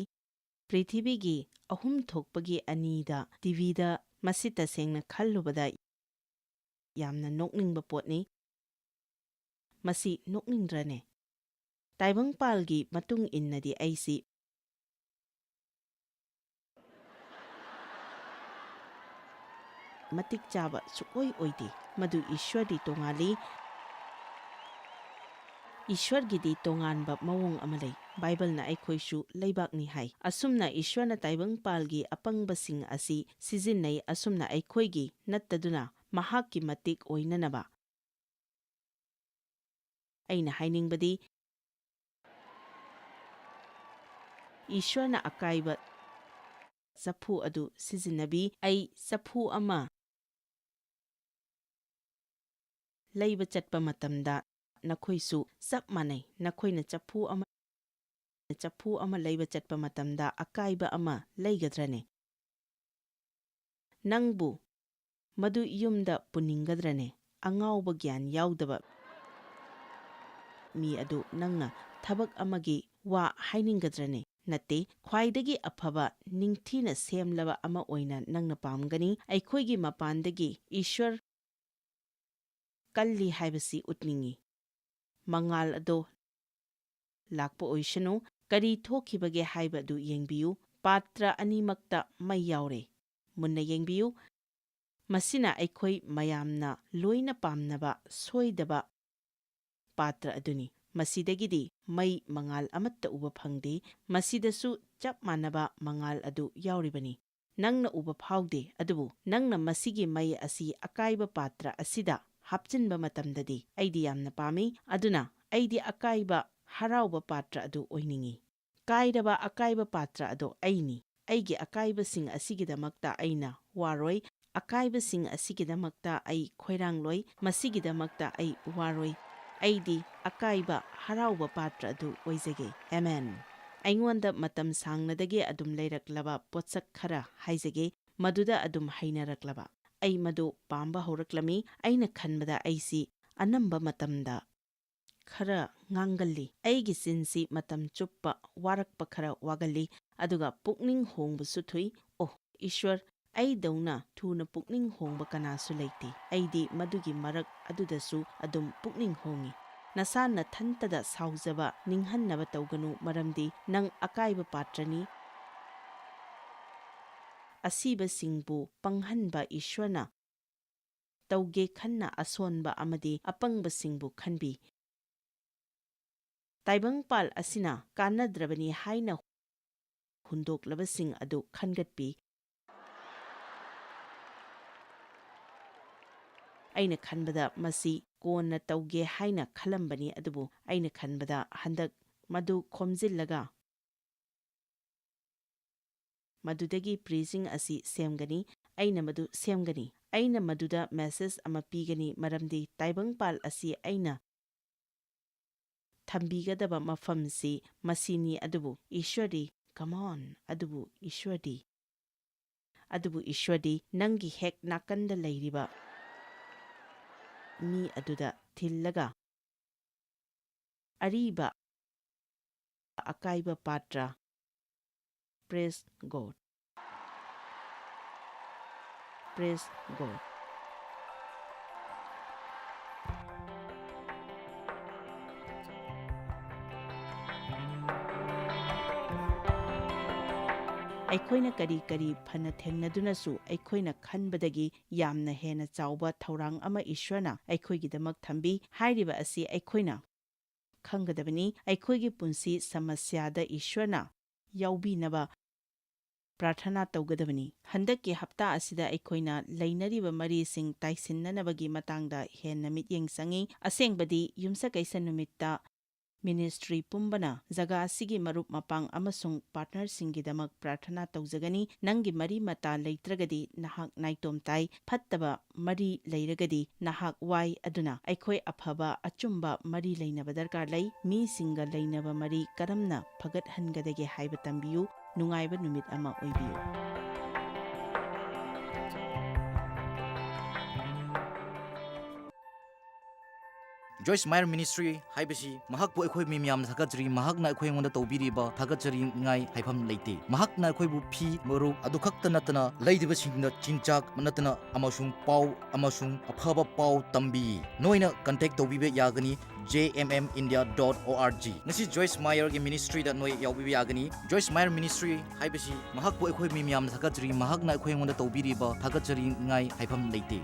ꯄ꯭ꯔꯤꯊꯤꯕꯤꯒꯤ 2/3 ꯇꯤꯚꯤꯗ ꯃꯁꯤ ꯇꯁꯦꯡꯅ ꯈꯜꯂꯨꯕꯗ ꯌꯥꯝꯅ ꯅꯣꯛꯅꯤꯡꯕ ꯄꯣꯠꯅꯤ꯫ ꯃꯁꯤ ꯅꯣꯛꯅꯤꯡꯗ꯭ꯔꯅꯦ? ꯇꯥꯏꯕꯪꯄꯥꯜꯒꯤ ꯃꯇꯨꯡ ꯏꯟꯅꯗꯤ ꯑꯩꯁꯤ ꯃꯇꯤꯛ ꯆꯥꯕ ꯁꯨꯛꯑꯣꯏ ꯑꯣꯏꯗꯦ꯫ ꯃꯗꯨ ꯏꯁ꯭ꯋꯔꯗꯤ ꯇꯣꯉꯥꯜꯂꯤ꯫ ꯏꯁ꯭ꯋꯔꯒꯤꯗꯤ ꯇꯣꯉꯥꯟꯕ ꯃꯑꯣꯡ ꯑꯃ ꯂꯩ꯫ ꯕꯥꯏꯕꯜꯅ ꯑꯩꯈꯣꯏꯁꯨ ꯂꯩꯕꯥꯛꯅꯤ ꯍꯥꯏ꯫ ꯑꯁꯨꯝꯅ ꯏꯁ꯭ꯋꯔꯅ ꯇꯥꯏꯕꯪꯄꯥꯜꯒꯤ ꯑꯄꯪꯕꯁꯤꯡ ꯑꯁꯤ ꯁꯤꯖꯤꯟꯅꯩ, ꯑꯁꯨꯝꯅ ꯑꯩꯈꯣꯏꯒꯤ ꯅꯠꯇꯗꯨꯅ ꯃꯍꯥꯛꯀꯤ ꯃꯇꯤꯛ ꯑꯣꯏꯅꯅꯕ꯫ ꯑꯩꯅ ꯍꯥꯏꯅꯤꯡꯕꯗꯤ ꯏꯁ꯭ꯋꯔꯅ ꯑꯀꯥꯏꯕ ꯆꯐꯨ ꯑꯗꯨ ꯁꯤꯖꯤꯟꯅꯕꯤ꯫ ꯑꯩ ꯆꯐꯨ ꯑꯃ ꯂꯩꯕ ꯆꯠꯄ ꯃꯇꯝꯗ ꯅꯈꯣꯏꯁꯨ ꯆꯞ ꯃꯥꯟꯅꯩ꯫ ꯅꯈꯣꯏꯅ ꯆꯐꯨ ꯑꯃ ꯂꯩꯕ ꯆꯠꯄ ꯃꯇꯝꯗ ꯑꯀꯥꯏꯕ ꯑꯃ ꯂꯩꯒꯗ꯭ꯔꯅꯦ? ꯅꯪꯕꯨ ꯃꯗꯨ ꯌꯨꯝꯗ ꯄꯨꯅꯤꯡꯒꯗ꯭ꯔꯅꯦ? ꯑꯉꯥꯎꯕ ꯒ꯭ꯌꯥꯟ ꯌꯥꯎꯗꯕ ꯃꯤ ꯑꯗꯨ ꯅꯪꯅ ꯊꯕꯛ ꯑꯃꯒꯤ ꯋꯥ ꯍꯥꯏꯅꯤꯡꯒꯗ꯭ꯔꯅꯦ? ꯅꯠꯇꯦ, ꯈ꯭ꯋꯥꯏꯗꯒꯤ ꯑꯐꯕ ꯅꯤꯡꯊꯤꯅ ꯁꯦꯝꯂꯕ ꯑꯃ ꯑꯣꯏꯅ ꯅꯪꯅ ꯄꯥꯝꯒꯅꯤ꯫ ꯑꯩꯈꯣꯏꯒꯤ ꯃꯄꯥꯟꯗꯒꯤ ꯏꯁ꯭ꯋꯔ ꯀꯜꯂꯤ ꯍꯥꯏꯕꯁꯤ ꯎꯠꯅꯤꯡꯉꯤ꯫ ꯃꯉꯥꯜ ꯑꯗꯣ ꯂꯥꯛꯄ ꯑꯣꯏꯁꯅꯨ꯫ ꯀꯔꯤ ꯊꯣꯛꯈꯤꯕꯒꯦ ꯍꯥꯏꯕꯗꯨ ꯌꯦꯡꯕꯤꯌꯨ꯫ ꯄꯥꯇ꯭ꯔ ꯑꯅꯤꯃꯛꯇ ꯃꯩ ꯌꯥꯎꯔꯦ꯫ ꯃꯨꯟꯅ ꯌꯦꯡꯕꯤꯌꯨ꯫ ꯃꯁꯤꯅ ꯑꯩꯈꯣꯏ ꯃꯌꯥꯝꯅ ꯂꯣꯏꯅ ꯄꯥꯝꯅꯕ ꯁꯣꯏꯗꯕ ꯄꯥꯇ꯭ꯔ ꯑꯗꯨꯅꯤ꯫ ꯃꯁꯤꯗꯒꯤꯗꯤ ꯃꯩ ꯃꯉꯥꯜ ꯑꯃꯠꯇ ꯎꯕ ꯐꯪꯗꯦ꯫ ꯃꯁꯤꯗꯁꯨ ꯆꯞ ꯃꯥꯟꯅꯕ ꯃꯉꯥꯜ ꯑꯗꯨ ꯌꯥꯎꯔꯤꯕꯅꯤ꯫ ꯅꯪꯅ ꯎꯕ ꯐꯥꯎꯗꯦ, ꯑꯗꯨꯕꯨ ꯅꯪꯅ ꯃꯁꯤꯒꯤ ꯃꯩ ꯑꯁꯤ ꯑꯀꯥꯏꯕ ꯄꯥꯇ꯭ꯔ ꯑꯁꯤꯗ ꯍꯥꯞꯆꯤꯟꯕ ꯃꯇꯝꯗꯗꯤ ꯑꯩꯗꯤ ꯌꯥꯝꯅ ꯄꯥꯝꯃꯤ꯫ ꯑꯗꯨꯅ ꯑꯩꯗꯤ ꯑꯀꯥꯏꯕ ꯍꯔꯥꯎꯕ ꯄꯥꯇ꯭ꯔ ꯑꯗꯨ ꯑꯣꯏꯅꯤꯡꯉꯤ꯫ ꯀꯥꯏꯔꯕ ꯑꯀꯥꯏꯕ ꯄꯥꯇ꯭ꯔ ꯑꯗꯣ ꯑꯩꯅꯤ꯫ ꯑꯩꯒꯤ ꯑꯀꯥꯏꯕꯁꯤꯡ ꯑꯁꯤꯒꯤꯗꯃꯛꯇ ꯑꯩꯅ ꯋꯥꯔꯣꯏ꯫ ꯑꯀꯥꯏꯕꯁꯤꯡ ꯑꯁꯤꯒꯤꯗꯃꯛꯇ ꯑꯩ ꯈꯣꯏꯔꯥꯡꯂꯣꯏ꯫ ꯃꯁꯤꯒꯤꯗꯃꯛꯇ ꯑꯩ ꯋꯥꯔꯣꯏ꯫ ꯑꯩꯗꯤ ꯑꯀꯥꯏꯕ ꯍꯔꯥꯎꯕ ꯄꯥꯇ꯭ꯔ ꯑꯗꯨ ꯑꯣꯏꯖꯒꯦ꯫ ꯑꯦꯃꯦꯟ꯫ ꯑꯩꯉꯣꯟꯗ ꯃꯇꯝ ꯁꯥꯡꯅꯗꯒꯤ ꯑꯗꯨꯝ ꯂꯩꯔꯛꯂꯕ ꯄꯣꯠꯁꯛ ꯈꯔ ꯍꯥꯏꯖꯒꯦ, ꯃꯗꯨꯗ ꯑꯗꯨꯝ ꯍꯩꯅꯔꯛꯂꯕ꯫ ꯑꯩ ꯃꯗꯨ ꯄꯥꯝꯕ ꯍꯧꯔꯛꯂꯝꯃꯤ꯫ ꯑꯩꯅ ꯈꯟꯕꯗ ꯑꯩꯁꯤ ꯑꯅꯝꯕ ꯃꯇꯝꯗ ꯈꯔ ꯉꯥꯡꯒꯜꯂꯤ꯫ ꯑꯩꯒꯤ ꯆꯤꯟꯁꯤ ꯃꯇꯝ ꯆꯨꯞꯄ ꯋꯥꯔꯛꯄꯈꯔ ꯋꯥꯒꯜꯂꯤ, ꯑꯗꯨꯒ ꯄꯨꯛꯅꯤꯡ ꯍꯣꯡꯕꯁꯨ ꯊꯨꯏ꯫ ꯑꯣꯍ ꯏꯁ꯭ꯋꯔ, ꯑꯩꯗꯧꯅ ꯊꯨꯅ ꯄꯨꯛꯅꯤꯡ ꯍꯣꯡꯕ ꯀꯅꯥꯁꯨ ꯂꯩꯇꯦ꯫ ꯑꯩꯗꯤ ꯃꯗꯨꯒꯤ ꯃꯔꯛ ꯑꯗꯨꯗꯁꯨ ꯑꯗꯨꯝ ꯄꯨꯛꯅꯤꯡ ꯍꯣꯡꯏ꯫ ꯅꯁꯥ ꯅꯊꯟꯇꯗ ꯁꯥꯎꯖꯕ ꯅꯤꯡꯍꯟꯅꯕ ꯇꯧꯒꯅꯨ, ꯃꯔꯝꯗꯤ ꯅꯪ ꯑꯀꯥꯏꯕ ꯄꯥꯇ꯭ꯔꯅꯤ꯫ ꯑꯁꯤꯕꯁꯤꯡꯕꯨ ꯄꯪꯍꯟꯕ ꯏꯁ꯭ꯋꯔꯅ ꯇꯧꯒꯦ ꯈꯟꯅ ꯑꯁꯣꯟꯕ ꯑꯃꯗꯤ ꯑꯄꯪꯕꯁꯤꯡꯕꯨ ꯈꯟꯕꯤ꯫ ꯇꯥꯏꯕꯪꯄꯥꯜ ꯑꯁꯤꯅ ꯀꯥꯟꯅꯗ꯭ꯔꯕꯅꯤ ꯍꯥꯏꯅ ꯍꯨꯟꯗꯣꯛꯂꯕꯁꯤꯡ ꯑꯗꯨ ꯈꯟꯒꯠꯄꯤ꯫ ꯑꯩꯅ ꯈꯟꯕꯗ ꯃꯁꯤ ꯀꯣꯟꯅ ꯇꯧꯒꯦ ꯍꯥꯏꯅ ꯈꯜꯂꯝꯕꯅꯤ, ꯑꯗꯨꯕꯨ ꯑꯩꯅ ꯈꯟꯕꯗ ꯍꯟꯗꯛ ꯃꯗꯨ ꯈꯣꯝꯖꯤꯜꯂꯒ ꯃꯗꯨꯗꯒꯤ ꯄ꯭ꯔꯤꯖꯤꯡ ꯑꯁꯤ ꯁꯦꯝꯒꯅꯤ꯫ ꯑꯩꯅ ꯃꯗꯨ ꯁꯦꯝꯒꯅꯤ꯫ ꯑꯩꯅ ꯃꯗꯨꯗ ꯃꯦꯁꯦꯖ ꯑꯃ ꯄꯤꯒꯅꯤ, ꯃꯔꯝꯗꯤ ꯇꯥꯏꯕꯪꯄꯥꯜ ꯑꯁꯤ ꯑꯩꯅ ꯊꯝꯕꯤꯒꯗꯕ ꯃꯐꯝꯁꯤ ꯃꯁꯤꯅꯤ꯫ ꯑꯗꯨꯕꯨ ꯏꯁ꯭ꯋꯔꯗꯤ ꯀꯃꯣꯟ ꯑꯗꯨꯕꯨ ꯏꯁ꯭ꯋꯔꯗꯤ ꯅꯪꯒꯤ ꯍꯦꯛ ꯅꯥꯀꯟꯗ ꯂꯩꯔꯤꯕ ꯃꯤ ꯑꯗꯨꯗ ꯊꯤꯜꯂꯒ ꯑꯔꯤꯕ ꯑꯀꯥꯏꯕ ꯄꯥꯇ꯭ꯔ ꯄ꯭ꯔꯦꯁ ꯒꯣꯗ, ꯄ꯭ꯔꯦꯁ ꯒꯣꯗ꯫ ꯑꯩꯈꯣꯏꯅ ꯀꯔꯤ ꯀꯔꯤ ꯐꯅ ꯊꯦꯡꯅꯗꯨꯅꯁꯨ ꯑꯩꯈꯣꯏꯅ ꯈꯟꯕꯗꯒꯤ ꯌꯥꯝꯅ ꯍꯦꯟꯅ ꯆꯥꯎꯕ ꯊꯧꯔꯥꯡ ꯑꯃ ꯏꯁ꯭ꯋꯔꯅ ꯑꯩꯈꯣꯏꯒꯤꯗꯃꯛ ꯊꯝꯕꯤ ꯍꯥꯏꯔꯤꯕ ꯑꯁꯤ ꯑꯩꯈꯣꯏꯅ ꯈꯪꯒꯗꯕꯅꯤ꯫ ꯑꯩꯈꯣꯏꯒꯤ ꯄꯨꯟꯁꯤ ꯁꯃꯁ꯭ꯌꯥꯗ ꯏꯁ꯭ꯋꯔꯅ ꯌꯥꯎꯕꯤꯅꯕ ꯄ꯭ꯔꯥꯊꯅꯥ ꯇꯧꯒꯗꯕꯅꯤ꯫ ꯍꯟꯗꯛꯀꯤ ꯍꯞꯇꯥ ꯑꯁꯤꯗ ꯑꯩꯈꯣꯏꯅ ꯂꯩꯅꯔꯤꯕ ꯃꯔꯤꯁꯤꯡ ꯇꯥꯏꯁꯤꯟꯅꯅꯕꯒꯤ ꯃꯇꯥꯡꯗ ꯍꯦꯟꯅ ꯃꯤꯠꯌꯦꯡ ꯆꯪꯏ꯫ ꯑꯁꯦꯡꯕꯗꯤ ꯌꯨꯝꯁꯀꯩꯁ ꯅꯨꯃꯤꯠꯇ ꯃꯤꯅꯤꯁꯇ꯭ꯔꯤ ꯄꯨꯝꯕꯅ ꯖꯒꯥ ꯑꯁꯤꯒꯤ ꯃꯔꯨꯞ ꯃꯄꯥꯡ ꯑꯃꯁꯨꯡ ꯄꯥꯔꯠꯅꯔꯁꯤꯡꯒꯤꯗꯃꯛ ꯄ꯭ꯔꯥꯊꯅꯥ ꯇꯧꯖꯒꯅꯤ꯫ ꯅꯪꯒꯤ ꯃꯔꯤ ꯃꯇꯥ ꯂꯩꯇ꯭ꯔꯒꯗꯤ ꯅꯍꯥꯛ ꯅꯥꯏꯇꯣꯝ ꯇꯥꯏ꯫ ꯐꯠꯇꯕ ꯃꯔꯤ ꯂꯩꯔꯒꯗꯤ ꯅꯍꯥꯛ ꯋꯥꯏ꯫ ꯑꯗꯨꯅ ꯑꯩꯈꯣꯏ ꯑꯐꯕ ꯑꯆꯨꯝꯕ ꯃꯔꯤ ꯂꯩꯅꯕ ꯗꯔꯀꯥꯔ ꯂꯩ꯫ ꯃꯤꯁꯤꯡꯒ ꯂꯩꯅꯕ ꯃꯔꯤ ꯀꯔꯝꯅ ꯐꯒꯠꯍꯟꯒꯗꯒꯦ ꯍꯥꯏꯕ ꯇꯝꯕꯤꯌꯨ꯫ ꯅꯨꯡꯉꯥꯏꯕ ꯅꯨꯃꯤꯠ ꯑꯃ ꯑꯣꯏꯕꯤꯌꯨ꯫ Joyce Meyer Ministry haibasi mahakpu akhoi mi miyam thakajri mahakna akhoi ngonda tawbiriba thakajri ngai haifam leite mahakna akhoi bu phi maruk adu khakta natana leidiba singna chinchak natana amasung pau amasung aphaba pau tambi noina contact tawbibe yagani jmmindia.org ngasi Joyce Meyer gi ministry da noi yawbibe yagani Joyce Meyer Ministry haibasi mahakpu akhoi mi miyam thakajri mahakna akhoi ngonda tawbiriba thakajri ngai haifam leite